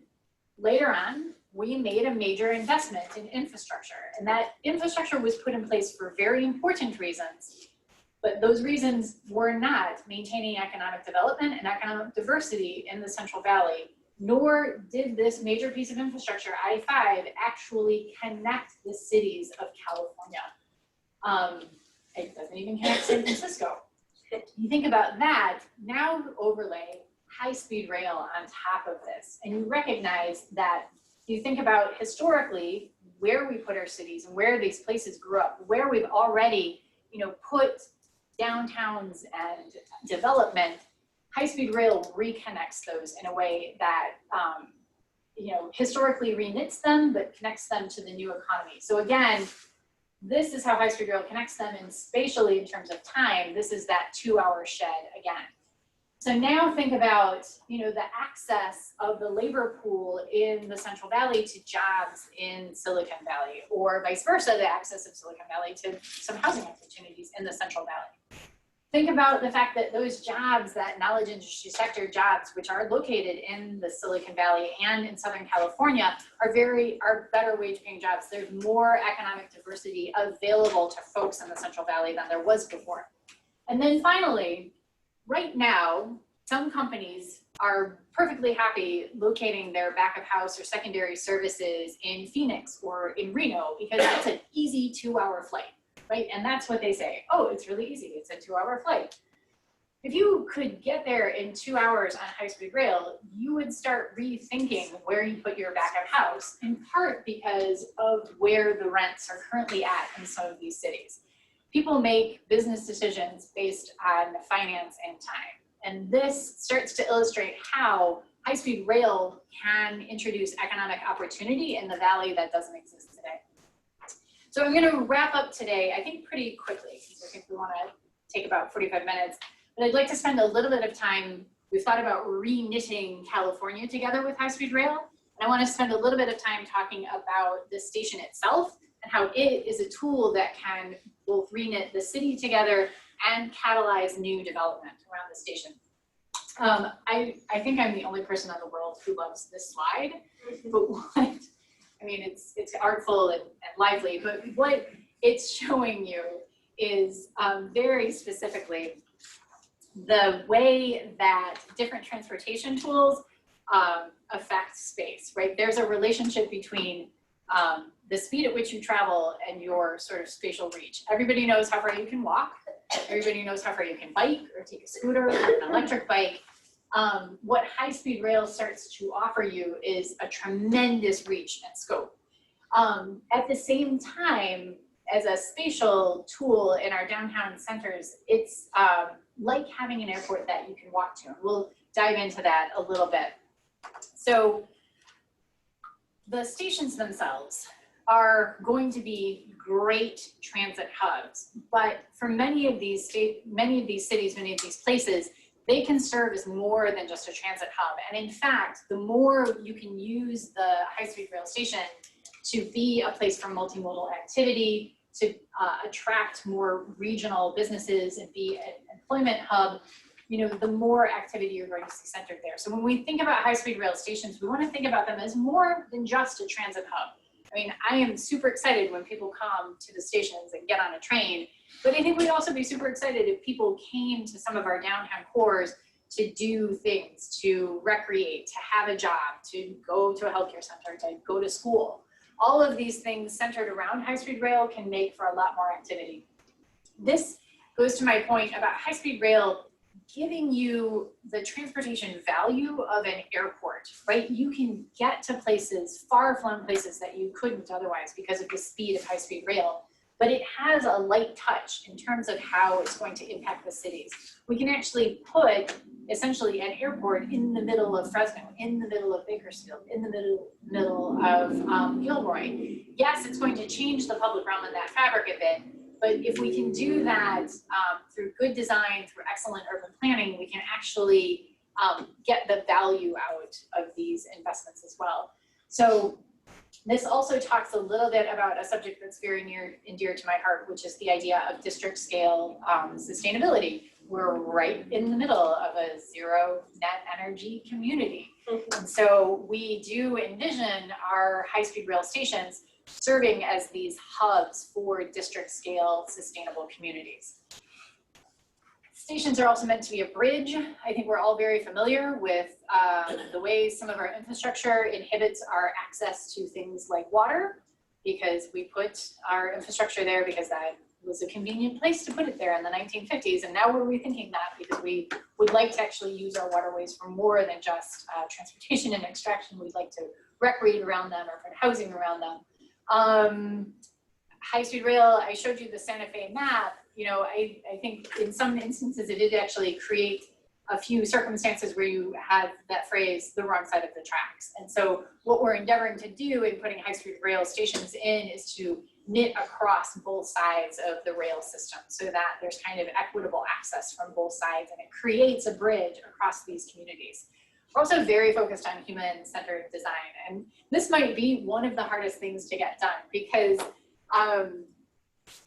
later on, we made a major investment in infrastructure, and that infrastructure was put in place for very important reasons, but those reasons were not maintaining economic development and economic diversity in the Central Valley, nor did this major piece of infrastructure, I-5, actually connect the cities of California. It doesn't even connect San Francisco. You think about that, now overlay high-speed rail on top of this, and you recognize that you think about historically where we put our cities and where these places grew up, where we've already, put downtowns and development. High-speed rail reconnects those in a way that, historically reknits them, but connects them to the new economy. So again, this is how high-speed rail connects them, and spatially in terms of time, this is that 2-hour shed again. So now think about, the access of the labor pool in the Central Valley to jobs in Silicon Valley, or vice versa, the access of Silicon Valley to some housing opportunities in the Central Valley. Think about the fact that those jobs, that knowledge industry sector jobs, which are located in the Silicon Valley and in Southern California, are better wage paying jobs. There's more economic diversity available to folks in the Central Valley than there was before. And then finally, right now, some companies are perfectly happy locating their back of house or secondary services in Phoenix or in Reno, because it's an easy 2-hour flight. Right? And that's what they say. Oh, it's really easy. It's a 2-hour flight. If you could get there in 2 hours on high-speed rail, you would start rethinking where you put your back of house, in part because of where the rents are currently at in some of these cities. People make business decisions based on finance and time. And this starts to illustrate how high-speed rail can introduce economic opportunity in the valley that doesn't exist today. So I'm going to wrap up today, I think pretty quickly, because I think we want to take about 45 minutes. But I'd like to spend a little bit of time, we've thought about re-knitting California together with high-speed rail. And I want to spend a little bit of time talking about the station itself and how it is a tool that can both re-knit the city together and catalyze new development around the station. I think I'm the only person in the world who loves this slide, but it's artful and lively, but what it's showing you is very specifically the way that different transportation tools affect space, right? There's a relationship between the speed at which you travel and your sort of spatial reach. Everybody knows how far you can walk. Everybody knows how far you can bike or take a scooter or an electric bike. What high-speed rail starts to offer you is a tremendous reach and scope. At the same time, as a spatial tool in our downtown centers, it's like having an airport that you can walk to. And we'll dive into that a little bit. So the stations themselves are going to be great transit hubs, but for many of these cities, many of these places, they can serve as more than just a transit hub. And in fact, the more you can use the high-speed rail station to be a place for multimodal activity, to attract more regional businesses and be an employment hub, the more activity you're going to see centered there. So when we think about high-speed rail stations, we want to think about them as more than just a transit hub. I mean, I am super excited when people come to the stations and get on a train, but I think we'd also be super excited if people came to some of our downtown cores to do things, to recreate, to have a job, to go to a healthcare center, to go to school. All of these things centered around high-speed rail can make for a lot more activity. This goes to my point about high-speed rail giving you the transportation value of an airport, right? You can get to places, far-flung places that you couldn't otherwise because of the speed of high-speed rail, but it has a light touch in terms of how it's going to impact the cities. We can actually put essentially an airport in the middle of Fresno, in the middle of Bakersfield, in the middle of Gilroy. Yes, it's going to change the public realm in that fabric a bit, but if we can do that through good design, through excellent urban planning, we can actually get the value out of these investments as well. So this also talks a little bit about a subject that's very near and dear to my heart, which is the idea of district scale sustainability. We're right in the middle of a zero net energy community. And so we do envision our high-speed rail stations serving as these hubs for district scale sustainable communities. Stations are also meant to be a bridge. I think we're all very familiar with the way some of our infrastructure inhibits our access to things like water, because we put our infrastructure there because that was a convenient place to put it there in the 1950s. And now we're rethinking that because we would like to actually use our waterways for more than just transportation and extraction. We'd like to recreate around them or put housing around them. High-speed rail, I showed you the Santa Fe map. I think in some instances it did actually create a few circumstances where you have that phrase, the wrong side of the tracks. And so what we're endeavoring to do in putting high-speed rail stations in is to knit across both sides of the rail system so that there's kind of equitable access from both sides, and it creates a bridge across these communities. We're also very focused on human-centered design, and this might be one of the hardest things to get done because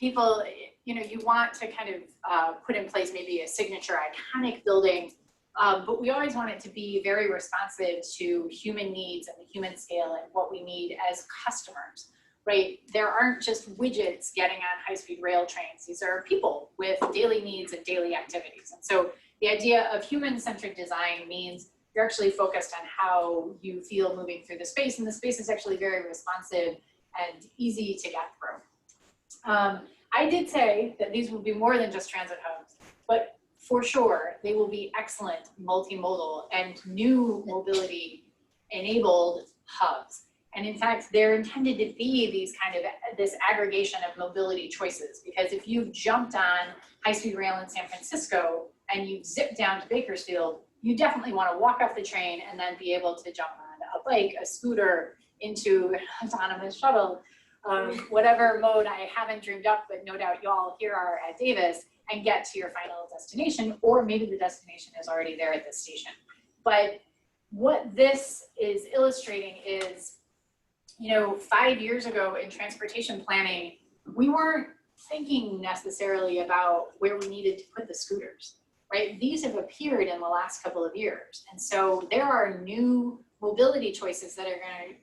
people, you want to kind of put in place maybe a signature iconic building, but we always want it to be very responsive to human needs and the human scale and what we need as customers, right? There aren't just widgets getting on high-speed rail trains. These are people with daily needs and daily activities. And so the idea of human-centered design means you're actually focused on how you feel moving through the space, and the space is actually very responsive and easy to get through. I did say that these will be more than just transit hubs, but for sure, they will be excellent multimodal and new mobility enabled hubs. And in fact, they're intended to be this aggregation of mobility choices, because if you've jumped on high-speed rail in San Francisco and you zip down to Bakersfield, you definitely want to walk off the train and then be able to jump on a bike, a scooter, into an autonomous shuttle, whatever mode I haven't dreamed up, but no doubt y'all here are at Davis, and get to your final destination, or maybe the destination is already there at the station. But what this is illustrating is, 5 years ago in transportation planning, we weren't thinking necessarily about where we needed to put the scooters, right? These have appeared in the last couple of years. And so there are new mobility choices that are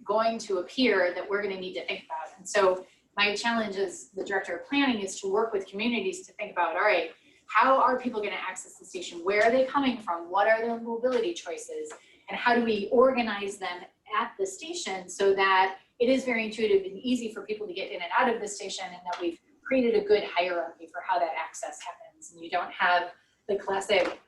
going to appear that we're going to need to think about. And so my challenge as the director of planning is to work with communities to think about, all right, how are people going to access the station? Where are they coming from? What are their mobility choices? And how do we organize them at the station so that it is very intuitive and easy for people to get in and out of the station, and that we've created a good hierarchy for how that access happens. And you don't have the classic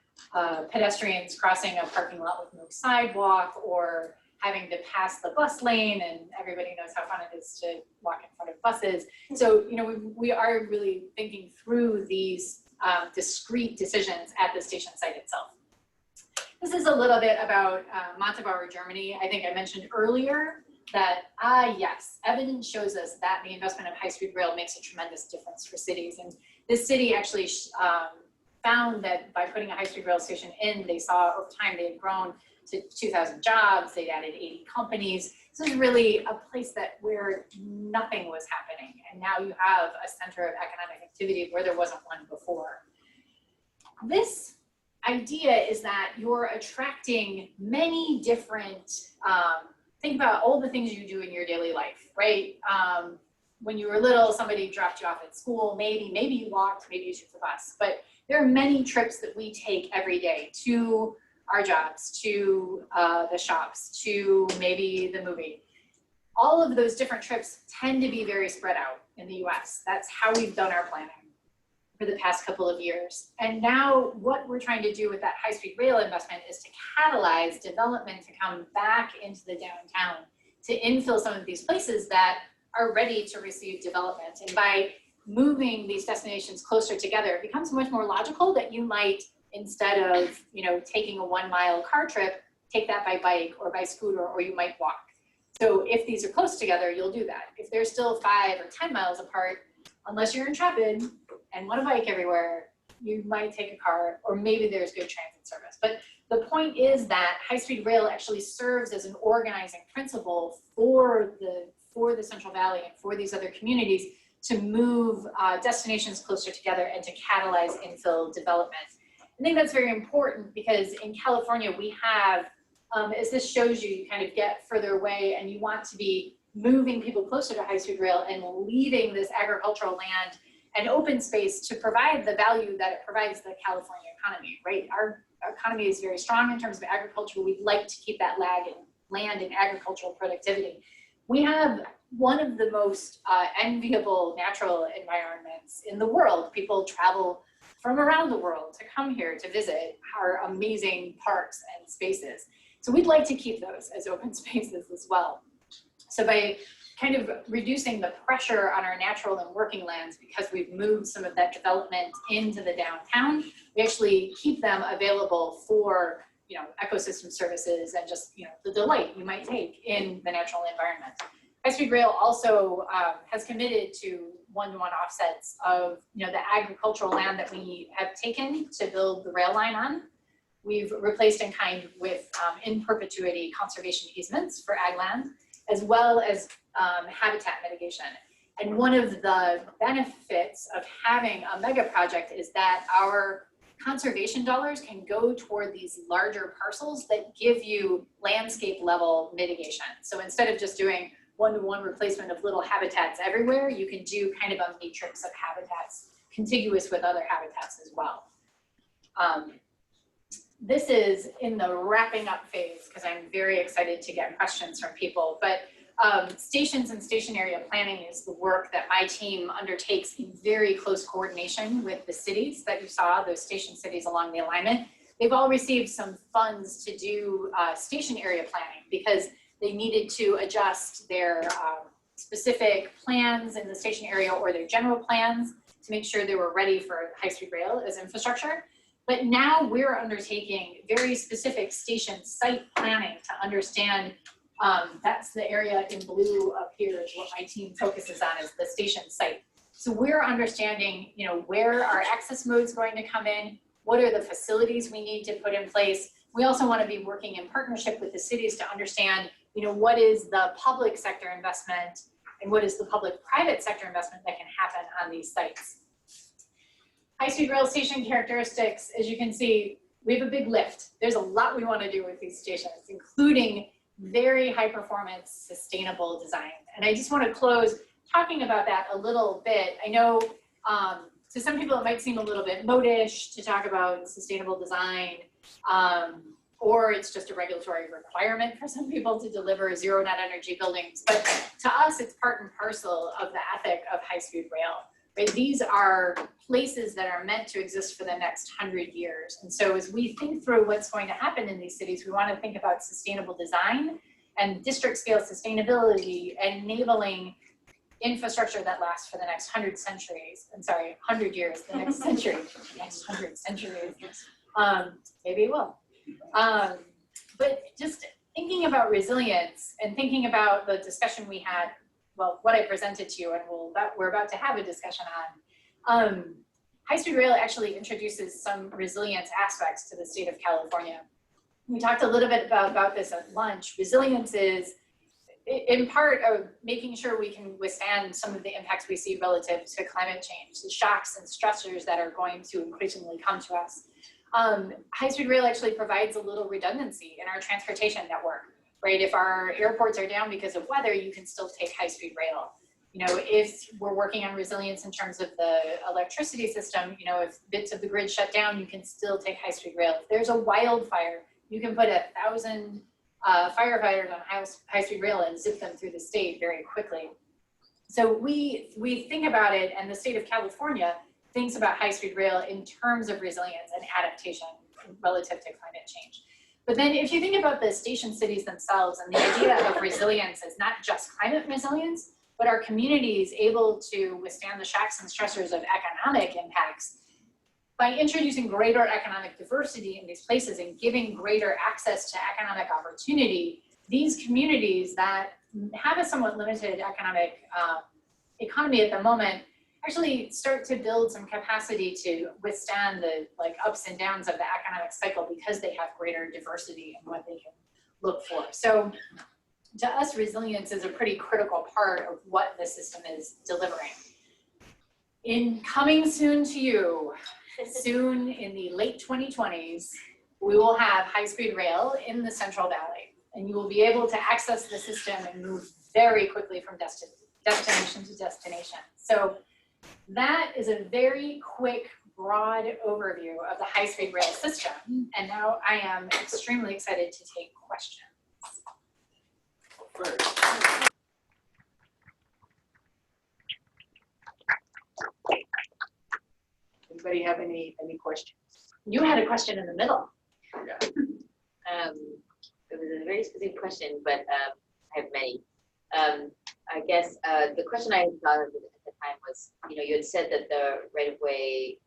pedestrians crossing a parking lot with no sidewalk, or having to pass the bus lane, and everybody knows how fun it is to walk in front of buses. So, we are really thinking through these discrete decisions at the station site itself. This is a little bit about Montabaur, Germany. I think I mentioned earlier that, yes, evidence shows us that the investment of high-speed rail makes a tremendous difference for cities. And this city actually found that by putting a high-speed rail station in, they saw over time they had grown to 2,000 jobs, they'd added 80 companies. This is really a place where nothing was happening. And now you have a center of economic activity where there wasn't one before. This idea is that you're attracting many different, think about all the things you do in your daily life, right? When you were little, somebody dropped you off at school, maybe you walked, maybe you took the bus, but there are many trips that we take every day to our jobs, to the shops, to maybe the movie. All of those different trips tend to be very spread out in the US. That's how we've done our planning for the past couple of years. And now what we're trying to do with that high-speed rail investment is to catalyze development to come back into the downtown, to infill some of these places that are ready to receive development. And by moving these destinations closer together, it becomes much more logical that you might, instead of taking a 1-mile car trip, take that by bike or by scooter, or you might walk. So if these are close together, you'll do that. If they're still 5 or 10 miles apart, unless you're intrepid and want a bike everywhere, you might take a car, or maybe there's good transit service. But the point is that high-speed rail actually serves as an organizing principle for the Central Valley and for these other communities to move destinations closer together and to catalyze infill development. I think that's very important because in California we have, as this shows you, you kind of get further away and you want to be moving people closer to high-speed rail and leaving this agricultural land and open space to provide the value that it provides the California economy, right? Our economy is very strong in terms of agriculture. We'd like to keep that land in agricultural productivity. We have one of the most enviable natural environments in the world. People travel from around the world to come here to visit our amazing parks and spaces. So we'd like to keep those as open spaces as well. So by kind of reducing the pressure on our natural and working lands, because we've moved some of that development into the downtown, we actually keep them available for ecosystem services and just the delight you might take in the natural environment. High-speed rail also has committed to one-to-one offsets of the agricultural land that we have taken to build the rail line on. We've replaced in kind with in perpetuity conservation easements for ag land, as well as habitat mitigation. And one of the benefits of having a mega project is that our conservation dollars can go toward these larger parcels that give you landscape level mitigation. So instead of just doing one-to-one replacement of little habitats everywhere, you can do kind of a matrix of habitats contiguous with other habitats as well. This is in the wrapping up phase because I'm very excited to get questions from people, but stations and station area planning is the work that my team undertakes in very close coordination with the cities that you saw, those station cities along the alignment. They've all received some funds to do station area planning because they needed to adjust their specific plans in the station area or their general plans to make sure they were ready for high-speed rail as infrastructure. But now we're undertaking very specific station site planning to understand, that's the area in blue up here is what my team focuses on, is the station site. So we're understanding, where are access modes going to come in, what are the facilities we need to put in place. We also want to be working in partnership with the cities to understand, what is the public sector investment and what is the public-private sector investment that can happen on these sites. High-speed rail station characteristics, as you can see, we have a big lift. There's a lot we want to do with these stations, including very high-performance, sustainable design. And I just want to close talking about that a little bit. I know to some people it might seem a little bit modish to talk about sustainable design, or it's just a regulatory requirement for some people to deliver zero net energy buildings. But to us, it's part and parcel of the ethic of high-speed rail. Right? These are places that are meant to exist for the next 100 years. And so as we think through what's going to happen in these cities, we want to think about sustainable design and district scale sustainability, enabling infrastructure that lasts for the next 100 years, the next century, the next 100 centuries. Maybe it will. But just thinking about resilience and thinking about the discussion we had, well, what I presented to you and we're about to have a discussion on, high-speed rail actually introduces some resilience aspects to the state of California. We talked a little bit about this at lunch. Resilience is in part of making sure we can withstand some of the impacts we see relative to climate change, the shocks and stressors that are going to increasingly come to us. High-speed rail actually provides a little redundancy in our transportation network, right? If our airports are down because of weather, you can still take high-speed rail. You know, if we're working on resilience in terms of the electricity system, you know, if bits of the grid shut down, you can still take high-speed rail. If there's a wildfire, you can put 1,000 firefighters on high-speed rail and zip them through the state very quickly. So we think about it, and the state of California thinks about high-speed rail in terms of resilience and adaptation relative to climate change. But then if you think about the station cities themselves, and the idea of resilience is not just climate resilience, but our communities able to withstand the shocks and stressors of economic impacts, by introducing greater economic diversity in these places and giving greater access to economic opportunity, these communities that have a somewhat limited economic economy at the moment actually start to build some capacity to withstand the ups and downs of the economic cycle because they have greater diversity in what they can look for. So to us, resilience is a pretty critical part of what the system is delivering. In coming soon to you, soon in the late 2020s, we will have high-speed rail in the Central Valley, and you will be able to access the system and move very quickly from destination to destination. So that is a very quick, broad overview of the high-speed rail system. And now I am extremely excited to take questions. Anybody have any questions? You had a question in the middle. Yeah. It was a very specific question, but I have many. I guess the question I thought of at the time was, you know, you had said that the right-of-way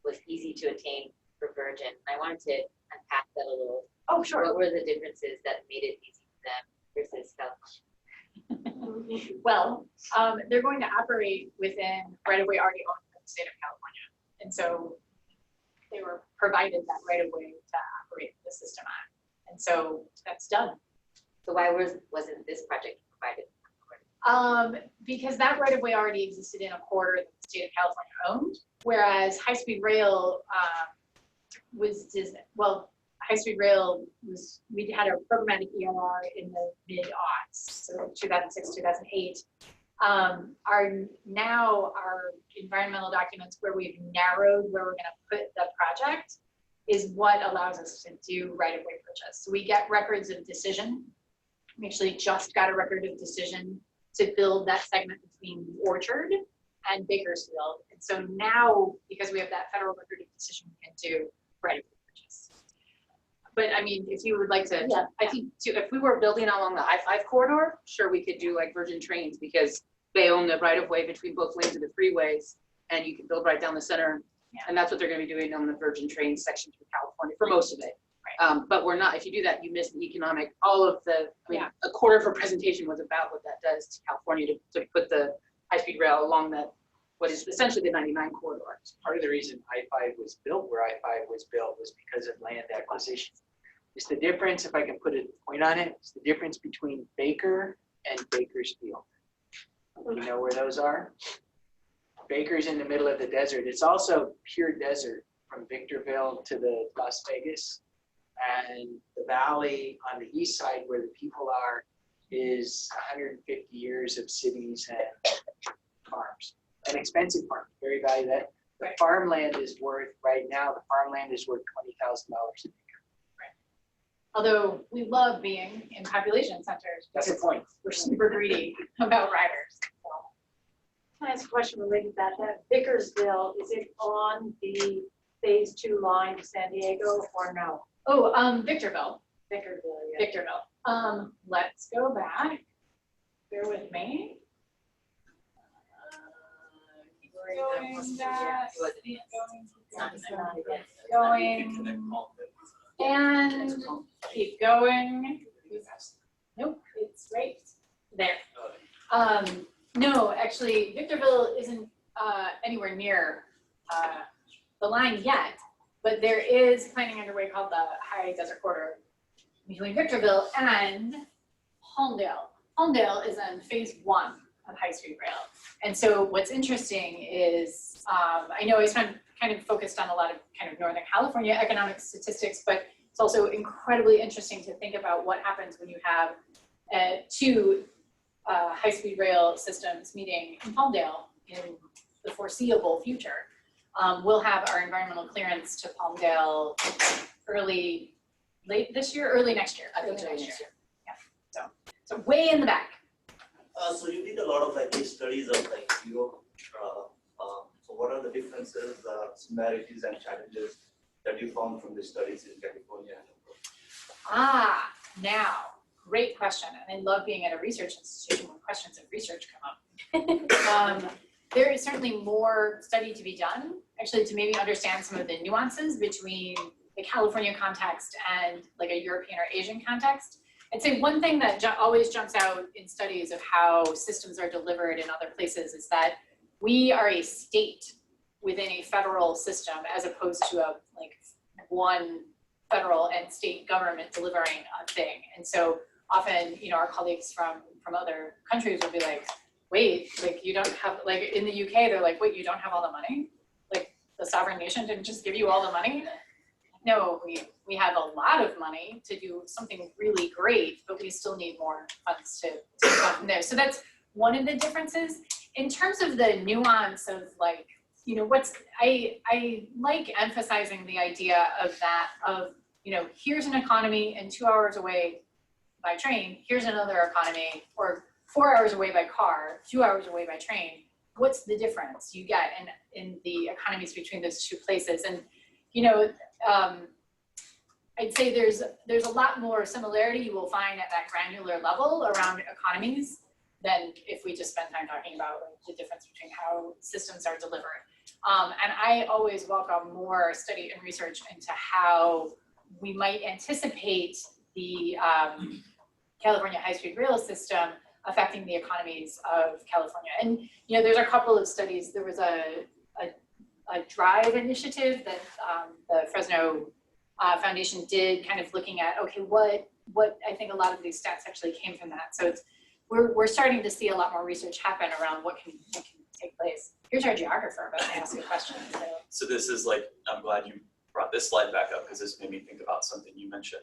was easy to attain for Virgin. I wanted to unpack that a little. Oh, sure. What were the differences that made it easy for them versus California? Well, they're going to operate within right-of-way already owned by the state of California. And so they were provided that right-of-way to operate the system on. And so that's done. So why wasn't this project provided? Because that right-of-way already existed in a corridor that the state of California owned, whereas high-speed rail high-speed rail was, we had a programmatic ERR in the mid-aughts, so 2006, 2008. Our environmental documents where we've narrowed where we're going to put the project is what allows us to do right-of-way purchase. So we get records of decision. We actually just got a record of decision to build that segment between Orchard and Bakersfield. And so now, because we have that federal record of decision, we can do right-of-way purchase. But I mean, if you would like to, Yeah, I think too, if we were building along the I-5 corridor, sure, we could do like Virgin Trains because they own the right of way between both lanes of the freeways, and you can build right down the center. Yeah. And that's what they're going to be doing on the Virgin Train section through California for most of it. Right. But we're not, if you do that, you miss the economic, all of the, I mean, a quarter of her presentation was about what that does to California to put the high-speed rail along that, what is essentially the 99 corridor. Part of the reason I-5 was built where I-5 was built was because of land acquisition. It's the difference, if I can put a point on it, it's the difference between Baker and Bakersfield. You know where those are? Baker's in the middle of the desert. It's also pure desert from Victorville to the Las Vegas. And the valley on the east side where the people are is 150 years of cities and farms. An expensive farm, very valuable. That the farmland is worth, right now, the farmland is worth $20,000 an acre. although we love being in population centers. That's the point. We're super greedy about riders. Can I ask a question related to that? Bakersville, is it on the phase 2 line to San Diego or no? Oh, Victorville. Victorville, yeah. Victorville. Let's go back. Bear with me. Going and keep going. Nope, it's right there. No, actually, Victorville isn't anywhere near the line yet, but there is planning underway called the High Desert Corridor between Victorville and Palmdale. Palmdale is in phase 1 of high-speed rail. And so what's interesting is, I know I spent kind of focused on a lot of kind of Northern California economic statistics, but it's also incredibly interesting to think about what happens when you have two high-speed rail systems meeting in Palmdale in the foreseeable future. We'll have our environmental clearance to Palmdale late this year, early next year. Early next year. Yeah, so way in the back. So you did a lot of like case studies of like Europe. So what are the differences, similarities, and challenges that you found from the studies in California? Now, great question. And I love being at a research institution when questions of research come up. There is certainly more study to be done, actually, to maybe understand some of the nuances between the California context and like a European or Asian context. I'd say one thing that always jumps out in studies of how systems are delivered in other places is that we are a state within a federal system as opposed to a like one federal and state government delivering a thing. And so often, you know, our colleagues from other countries will be like, wait, like you don't have, like in the UK, they're like, wait, you don't have all the money? Like the sovereign nation didn't just give you all the money? No, we have a lot of money to do something really great, but we still need more funds to come from there. So that's one of the differences. In terms of the nuance of like, you know, I like emphasizing the idea of that, of, you know, here's an economy and 2 hours away by train, here's another economy, or 4 hours away by car, 2 hours away by train. What's the difference you get in the economies between those two places? And, you know, I'd say there's a lot more similarity you will find at that granular level around economies than if we just spend time talking about like, the difference between how systems are delivered. And I always welcome more study and research into how we might anticipate the California high-speed rail system affecting the economies of California. And you know, there's a couple of studies. There was a drive initiative that the Fresno Foundation did, kind of looking at, okay, what I think a lot of these stats actually came from that. So it's, we're starting to see a lot more research happen around what can take place. Here's our geographer about to ask a question. So this is like, I'm glad you brought this slide back up because this made me think about something you mentioned.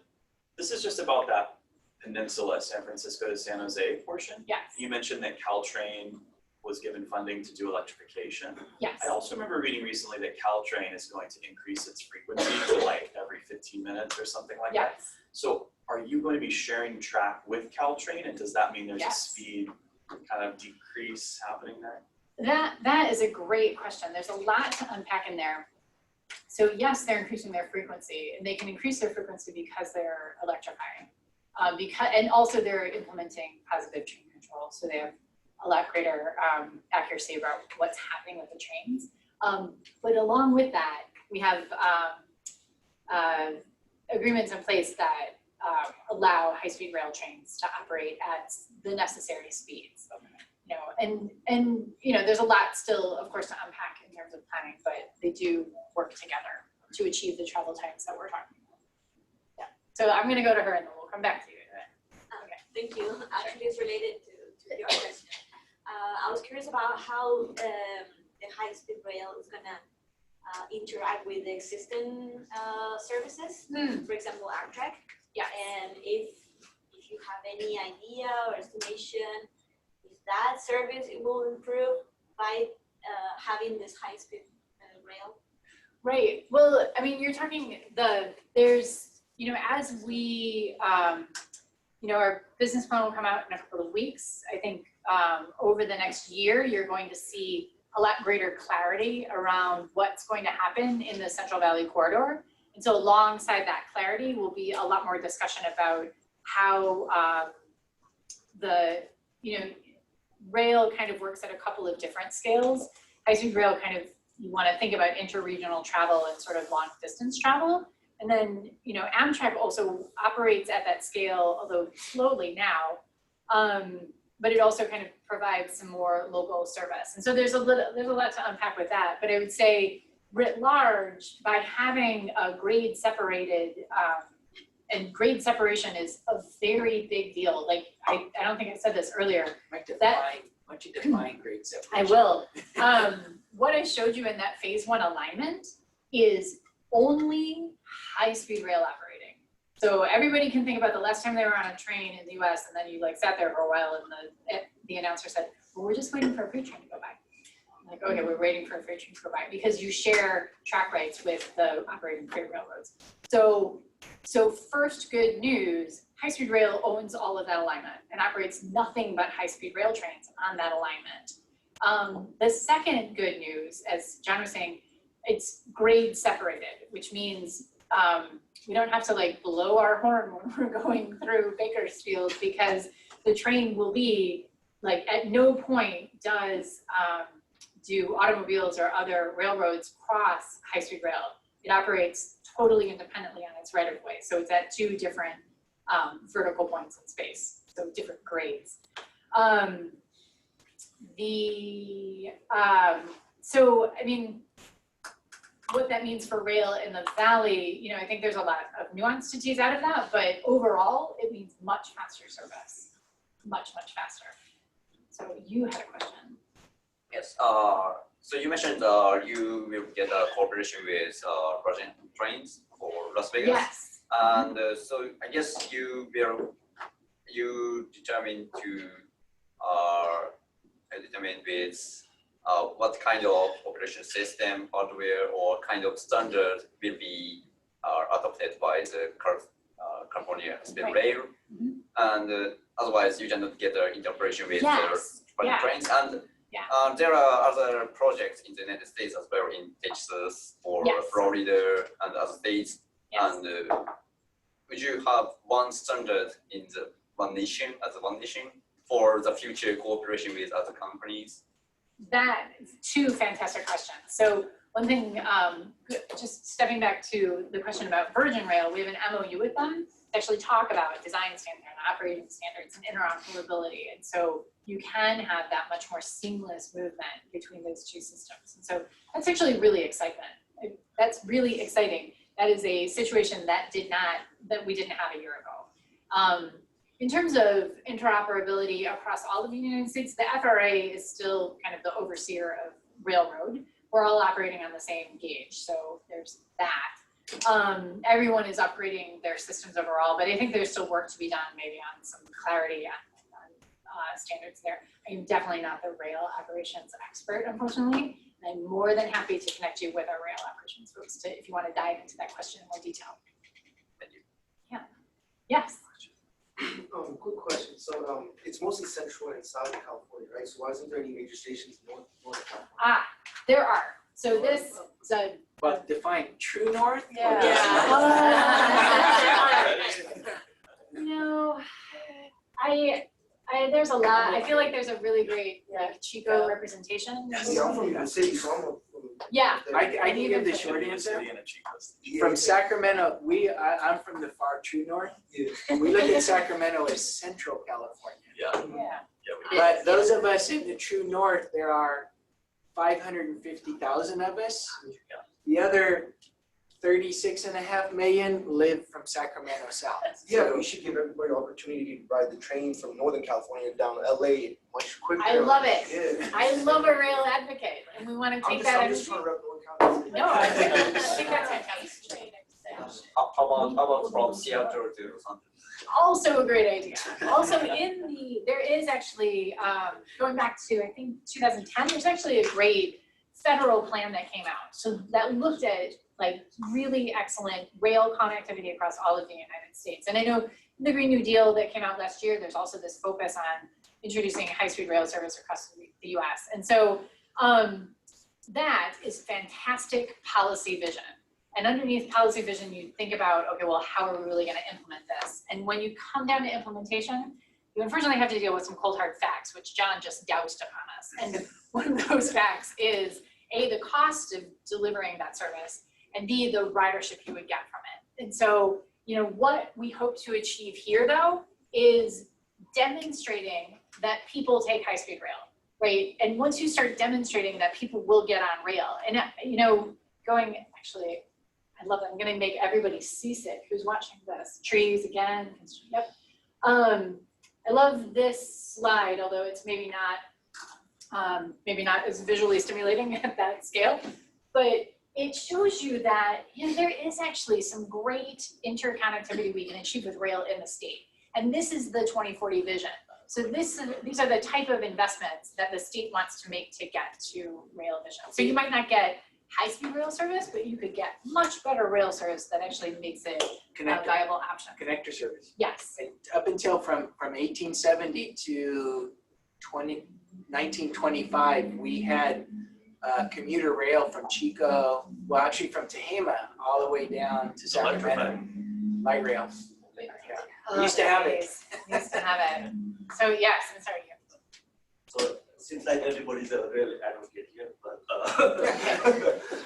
This is just about that peninsula, San Francisco to San Jose portion. Yes. You mentioned that Caltrain was given funding to do electrification. Yes. I also remember reading recently that Caltrain is going to increase its frequency to like every 15 minutes or something like that. Yes. So are you going to be sharing track with Caltrain, and does that mean there's Yes. a speed kind of decrease happening there? That is a great question. There's a lot to unpack in there. So yes, they're increasing their frequency, and they can increase their frequency because they're electrifying. And also they're implementing positive train control, so they have a lot greater accuracy about what's happening with the trains. But along with that, we have agreements in place that allow high-speed rail trains to operate at the necessary speeds. You know, and you know, there's a lot still, of course, to unpack in terms of planning, but they do work together to achieve the travel times that we're talking about. Yeah. So I'm going to go to her, and then we'll come back to you. Okay. Thank you. Actually, it's related to your question. I was curious about how the high-speed rail is going to interact with the existing services. For example, Amtrak. Yeah. And if you have any idea or estimation, if that service it will improve by having this high-speed rail. Right. Well, I mean, you're talking there's, you know, as we, you know, our business plan will come out in a couple of weeks. I think over the next year, you're going to see a lot greater clarity around what's going to happen in the Central Valley corridor. And so alongside that clarity will be a lot more discussion about how the, you know, rail kind of works at a couple of different scales. High-speed rail kind of, you want to think about interregional travel and sort of long distance travel, And then, Amtrak also operates at that scale, although slowly now, but it also kind of provides some more local service. And so there's a lot to unpack with that, but I would say writ large, by having a grade separated, and grade separation is a very big deal. Like, I don't think I said this earlier. Why don't you define grade separation? I will. What I showed you in that phase 1 alignment is only high-speed rail operating. So everybody can think about the last time they were on a train in the US, and then you like sat there for a while and the announcer said, well, we're just waiting for a freight train to go by. I'm like, okay, we're waiting for a freight train to go by because you share track rights with the operating freight railroads. So first good news, high-speed rail owns all of that alignment and operates nothing but high-speed rail trains on that alignment. The second good news, as John was saying, it's grade separated, which means we don't have to like blow our horn when we're going through Bakersfield because the train will be like, at no point do automobiles or other railroads cross high-speed rail. It operates totally independently on its right-of-way. So it's at 2 different vertical points in space, so different grades. So, I mean, what that means for rail in the valley, I think there's a lot of nuance to tease out of that, but overall, it means much faster service, much, much faster. So you had a question. Yes, so you mentioned you will get a cooperation with Virgin Trains for Las Vegas. Yes. And so I guess you determine with what kind of operation system, hardware, or kind of standard will be adopted by the California Speed Rail. Mm-hmm. And otherwise you cannot get an integration with Yes. the trains. And there are other projects in the United States as well, in Texas or Yes. Florida and other states. Yes. And would you have one standard in the one nation for the future cooperation with other companies? That, 2 fantastic questions. So one thing, just stepping back to the question about Virgin Rail, we have an MOU with them to actually talk about design standards and operating standards and interoperability. And so you can have that much more seamless movement between those 2 systems. And so that's actually really exciting. That's really exciting. That is a situation that we didn't have a year ago. In terms of interoperability across all of the United States, the FRA is still kind of the overseer of railroad. We're all operating on the same gauge, so there's that. Everyone is upgrading their systems overall, but I think there's still work to be done maybe on some clarity on standards there. I'm definitely not the rail operations expert, unfortunately. I'm more than happy to connect you with our rail operations folks if you want to dive into that question in more detail. Thank you. Yeah. Yes. Quick question. So it's mostly Central and Southern California, right? So why isn't there any major stations north California? There are. So this is a. But define true north? Yeah. No, there's a lot. I feel like there's a really great Chico representation. See, I'm from the city, so I'm from. Yeah. I can give the short answer. From Sacramento, I'm from the far true north. Yeah. We look at Sacramento as Central California. Yeah. But those of us in the true north, there are 550,000 of us. The other 36.5 million live from Sacramento south. Yeah, but we should give everybody an opportunity to ride the train from Northern California down to LA much quicker. I love it. Yeah. I love a rail advocate, and we want to take that. I'm just trying to rep Northern California. No, I think that's fantastic. How about from Seattle to Los Angeles? Also a great idea. Also there is actually, going back to, I think, 2010, there's actually a great federal plan that came out. So that looked at like really excellent rail connectivity across all of the United States. And I know the Green New Deal that came out last year, there's also this focus on introducing high-speed rail service across the US. And so that is fantastic policy vision. And underneath policy vision, you think about, okay, well, how are we really going to implement this? And when you come down to implementation, you unfortunately have to deal with some cold hard facts, which John just doused upon us. And one of those facts is A, the cost of delivering that service, and B, the ridership you would get from it. And so, you know, what we hope to achieve here though is demonstrating that people take high-speed rail, right? And once you start demonstrating that people will get on rail, and you know, actually, I love that. I'm gonna make everybody seasick who's watching this. Trees again, yep. I love this slide, although it's maybe not as visually stimulating at that scale, but it shows you that, you know, there is actually some great interconnectivity we can achieve with rail in the state. And this is the 2040 vision. So these are the type of investments that the state wants to make to get to rail vision. So you might not get high-speed rail service, but you could get much better rail service that actually makes it a viable option. Connector service. Yes. And up until from 1870 to 1925, we had commuter rail from Chico, well, actually from Tehama all the way down to Sacramento. Light rail. Yeah. We used to have it. We used to have it. So yes, I'm sorry. So seems like everybody's a real advocate here, but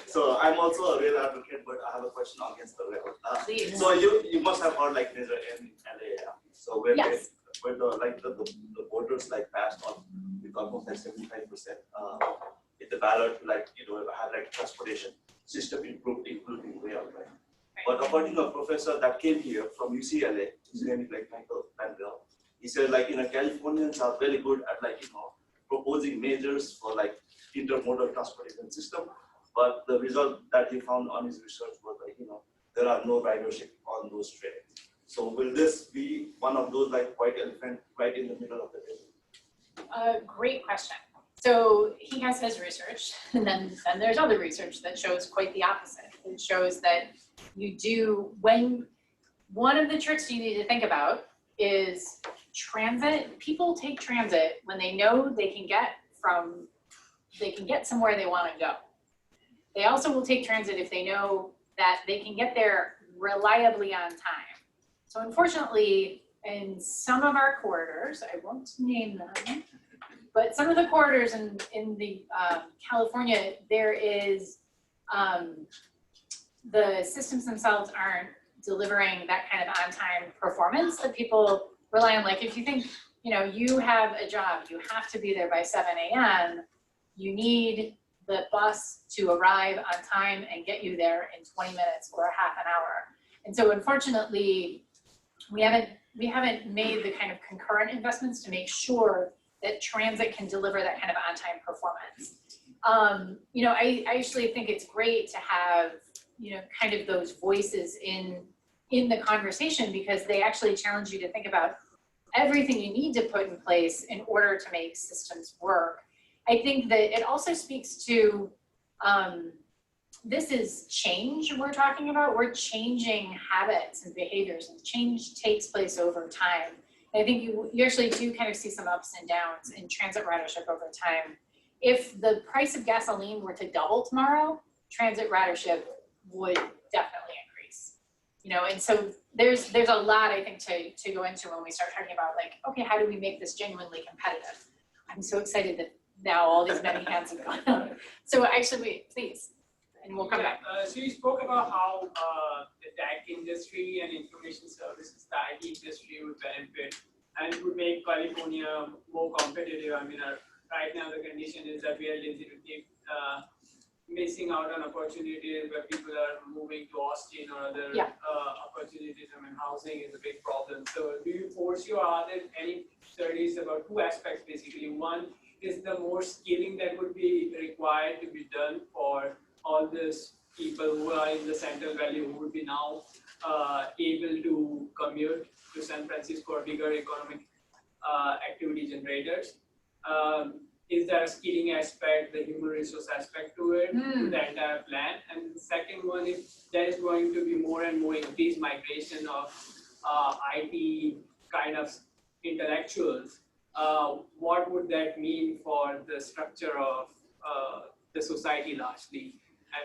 so I'm also a real advocate, but I have a question against the rail. Please. So you must have heard like there's in LA. So when Yes. when the voters like passed on with almost like 75%, in the ballot, like had like transportation system improved, including rail, right? But according to a professor that came here from UCLA, his name is like Michael Mandel, he said like Californians are very good at proposing measures for like intermodal transportation system, but the result that he found on his research was like there are no ridership on those trains. So will this be one of those like white elephant right in the middle of the table? Great question. So he has his research, and then there's other research that shows quite the opposite. It shows that when one of the tricks you need to think about is transit. People take transit when they know they can get somewhere they want to go. They also will take transit if they know that they can get there reliably on time. So unfortunately, in some of our corridors, I won't name them, but some of the corridors in the California, there is, the systems themselves aren't delivering that kind of on-time performance that people rely on. Like if you think, you have a job, you have to be there by 7 a.m., you need the bus to arrive on time and get you there in 20 minutes or a half an hour. And so unfortunately, we haven't made the kind of concurrent investments to make sure that transit can deliver that kind of on-time performance. I actually think it's great to have, kind of those voices in the conversation, because they actually challenge you to think about everything you need to put in place in order to make systems work. I think that it also speaks to, this is change we're talking about. We're changing habits and behaviors, and change takes place over time. And I think you actually do kind of see some ups and downs in transit ridership over time. If the price of gasoline were to double tomorrow, transit ridership would definitely increase. And so there's a lot, I think, to go into when we start talking about like, okay, how do we make this genuinely competitive? I'm so excited that now all these many hands have gone up. So actually, wait, please, and we'll come back. So you spoke about how the tech industry and information services, the IT industry would benefit and would make California more competitive. I mean, right now the condition is that we are missing out on opportunities where people are moving to Austin or other opportunities. I mean, housing is a big problem. So do you foresee, or are there any studies about two aspects basically? One is the more skilling that would be required to be done for all these people who are in the Central Valley, who would be now able to commute to San Francisco or bigger economic activity generators. Is there a skilling aspect, the human resource aspect to it, to the entire plan? And the second one is there is going to be more and more increased migration of IT kind of intellectuals. What would that mean for the structure of the society largely?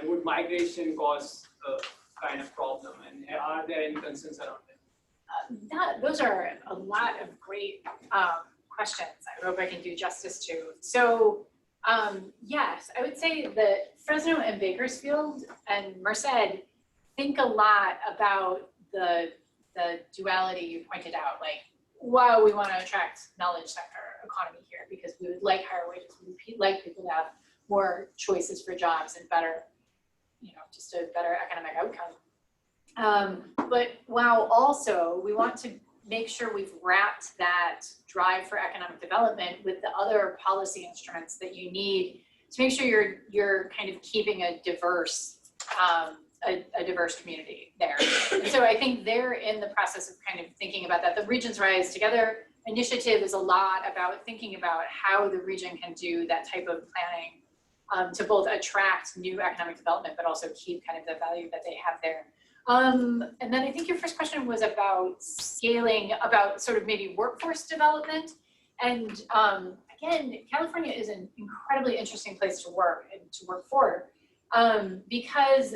And would migration cause a kind of problem? And are there any concerns around it? Those are a lot of great questions. I hope I can do justice to. So yes, I would say that Fresno and Bakersfield and Merced think a lot about the duality you pointed out, like, wow, we want to attract knowledge sector economy here because we would like higher wages, we would like people to have more choices for jobs and better, just a better economic outcome. But wow, also we want to make sure we've wrapped that drive for economic development with the other policy instruments that you need to make sure you're kind of keeping a diverse community there. And so I think they're in the process of kind of thinking about that. The Regions Rise Together initiative is a lot about thinking about how the region can do that type of planning to both attract new economic development, but also keep kind of the value that they have there. And then I think your first question was about scaling, about sort of maybe workforce development. And again, California is an incredibly interesting place to work and to work for, because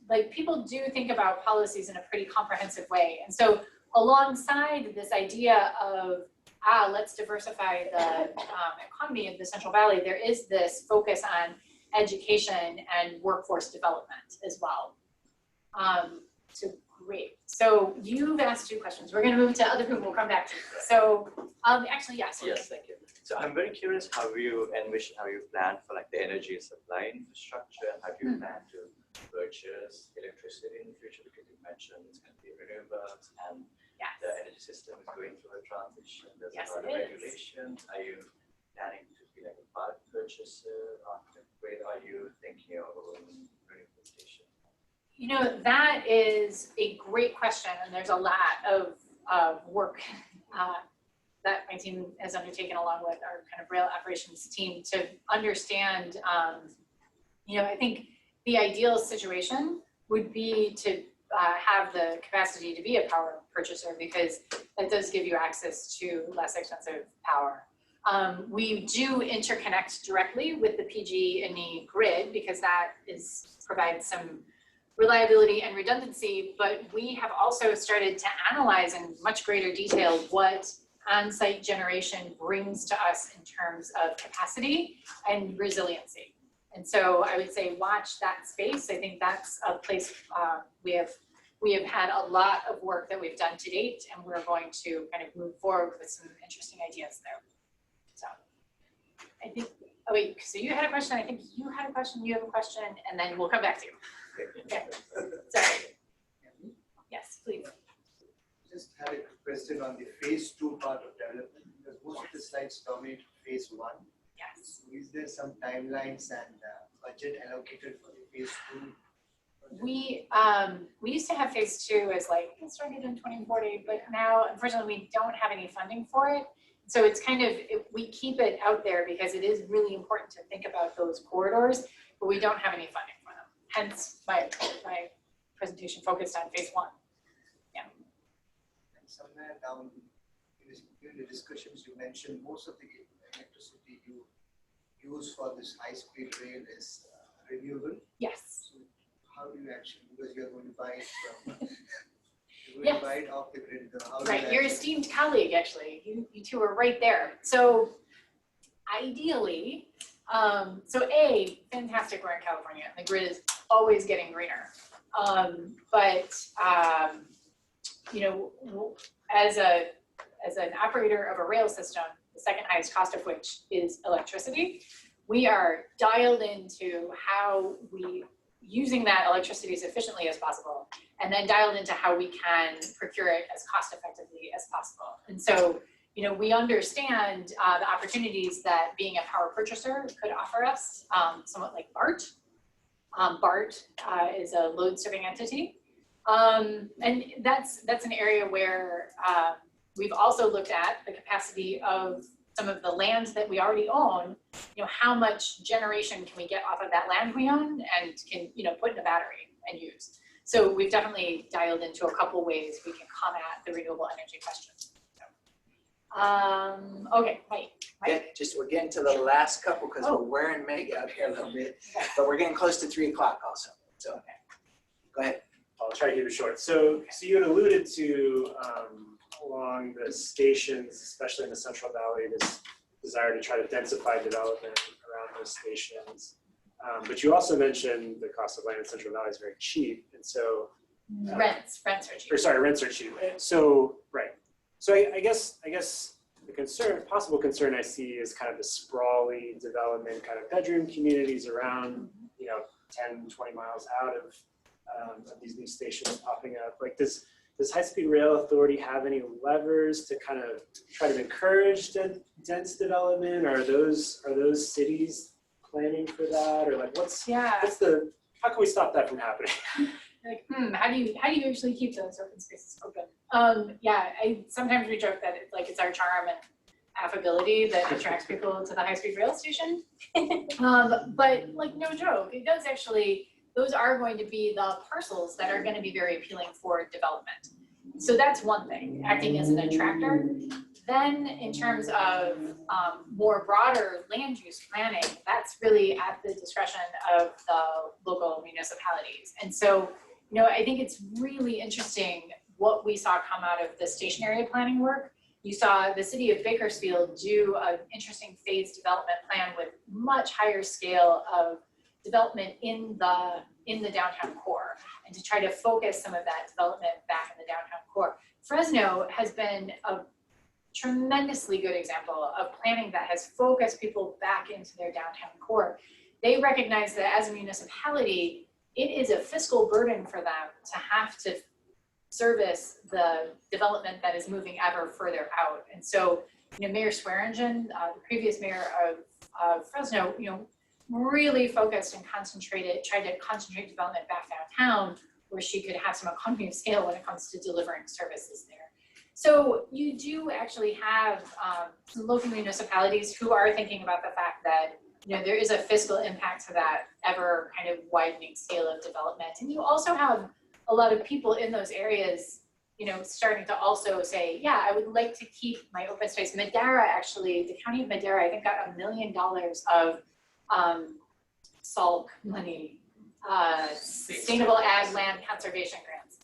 like people do think about policies in a pretty comprehensive way. And so alongside this idea of, let's diversify the economy of the Central Valley, there is this focus on education and workforce development as well. So great. So you've asked 2 questions. We're going to move to other people. We'll come back to you. So actually, yes. Yes, thank you. So I'm very curious how you envision, how you plan for like the energy supply infrastructure, and how do you plan to purchase electricity in the future, because you mentioned it's going to be renewables and the energy system is going through a transition. There's a lot of regulations. Are you planning to be like a bulk purchaser? Where are you thinking of renewable station? That is a great question, and there's a lot of work that my team has undertaken along with our kind of rail operations team to understand, I think the ideal situation would be to have the capacity to be a power purchaser, because that does give you access to less expensive power. We do interconnect directly with the PG&E grid because that provides some reliability and redundancy, but we have also started to analyze in much greater detail what on-site generation brings to us in terms of capacity and resiliency. And so I would say watch that space. I think that's a place we have had a lot of work that we've done to date, and we're going to kind of move forward with some interesting ideas there. So I think, oh wait, so you had a question, I think you had a question, you have a question, and then we'll come back to you. Okay, sorry. Yes, please. Just had a question on the phase 2 part of development, because most of the slides dominate phase 1. Yes. So is there some timelines and budget allocated for the phase 2? We used to have phase 2 as like, it started in 2040, but now unfortunately we don't have any funding for it. So it's kind of, we keep it out there because it is really important to think about those corridors, but we don't have any funding for them. Hence my presentation focused on phase 1. Yeah. And somewhere down in the discussions you mentioned most of the electricity you use for this high-speed rail is renewable. Yes. So how do you actually, because you're going to buy it from, you're going to buy it off the grid. How do Right, your esteemed colleague, actually, you 2 are right there. So ideally, fantastic we're in California. The grid is always getting greener. As an operator of a rail system, the second highest cost of which is electricity, we are dialed into how we using that electricity as efficiently as possible, and then dialed into how we can procure it as cost effectively as possible. And so, we understand the opportunities that being a power purchaser could offer us, somewhat like BART. BART is a load serving entity. And that's an area where we've also looked at the capacity of some of the lands that we already own. How much generation can we get off of that land we own and can, put in a battery and use. So we've definitely dialed into a couple ways we can come at the renewable energy question. Okay, Mike. Yeah, we're getting to the last couple because we're wearing Meg out here a little bit, but we're getting close to 3 o'clock also. So, go ahead. I'll try to keep it short. So you had alluded to along the stations, especially in the Central Valley, this desire to try to densify development around those stations. But you also mentioned the cost of land in Central Valley is very cheap. And so Rents are cheap. Or sorry, rents are cheap. So, right. So I guess the possible concern I see is kind of the sprawly development, kind of bedroom communities around, 10, 20 miles out of these new stations popping up. Like, does High-Speed Rail Authority have any levers to kind of try to encourage dense development? Or are those cities planning for that? Or like, how can we stop that from happening? Like, how do you actually keep those open spaces open? Sometimes we joke that it's our charm and affability that attracts people to the high-speed rail station. But no joke, it does actually, those are going to be the parcels that are going to be very appealing for development. So that's one thing, acting as an attractor. Then in terms of more broader land use planning, that's really at the discretion of the local municipalities. And so, I think it's really interesting what we saw come out of the station area planning work. You saw the city of Bakersfield do an interesting phased development plan with much higher scale of development in the downtown core, and to try to focus some of that development back in the downtown core. Fresno has been a tremendously good example of planning that has focused people back into their downtown core. They recognize that as a municipality, it is a fiscal burden for them to have to service the development that is moving ever further out. And so, Mayor Swearingen, the previous mayor of Fresno, really focused and tried to concentrate development back downtown, where she could have some economy of scale when it comes to delivering services there. So you do actually have some local municipalities who are thinking about the fact that there is a fiscal impact to that ever kind of widening scale of development. And you also have a lot of people in those areas, starting to also say, yeah, I would like to keep my open space. Madera, actually, the county of Madera, I think got $1 million of SALC money, Sustainable Ag Land Conservation Grants.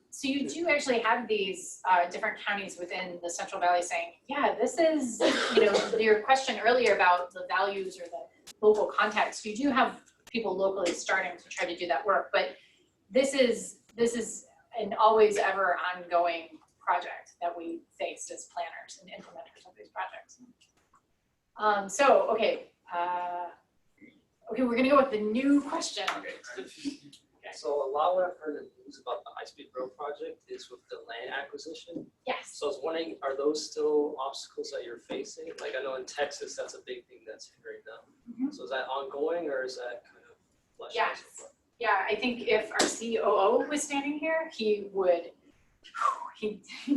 So you do actually have these different counties within the Central Valley saying, yeah, this is, your question earlier about the values or the local context, you do have people locally starting to try to do that work, but this is an always ever ongoing project that we face as planners and implementers of these projects. Okay, we're gonna go with the new question. So a lot what I've heard in the news about the high-speed rail project is with the land acquisition. Yes. So I was wondering, are those still obstacles that you're facing? Like, I know in Texas, that's a big thing that's hindering them. Mm-hmm. So is that ongoing, or is that kind of fleshed out? Yes. Yeah, I think if our COO was standing here, he'd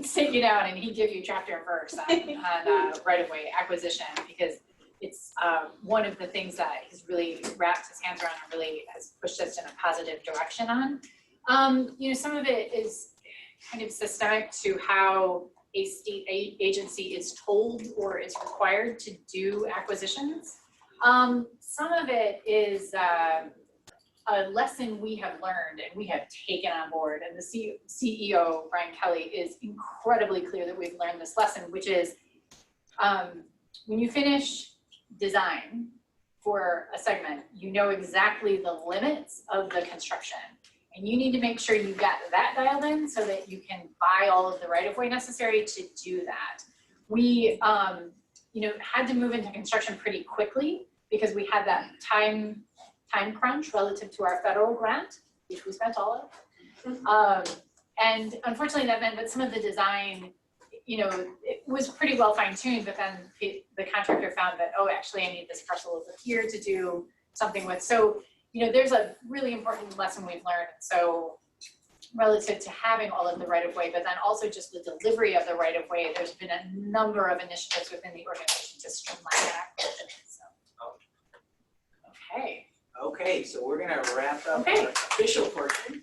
sit you down and he'd give you chapter and verse on right-of-way acquisition, because it's one of the things that he's really wrapped his hands around and really has pushed us in a positive direction on. Some of it is kind of systemic to how a state agency is told or is required to do acquisitions. Some of it is a lesson we have learned and we have taken on board, and the CEO, Brian Kelly, is incredibly clear that we've learned this lesson, which is when you finish design for a segment, you know exactly the limits of the construction, and you need to make sure you get that dialed in so that you can buy all of the right-of-way necessary to do that. We had to move into construction pretty quickly because we had that time crunch relative to our federal grant, which we spent all of. And unfortunately that meant that some of the design, it was pretty well fine-tuned, but then the contractor found that, oh, actually I need this parcel over here to do something with. So, there's a really important lesson we've learned. So relative to having all of the right-of-way, but then also just the delivery of the right-of-way, there's been a number of initiatives within the organization to streamline that. Okay. Okay, so we're gonna wrap up our official portion.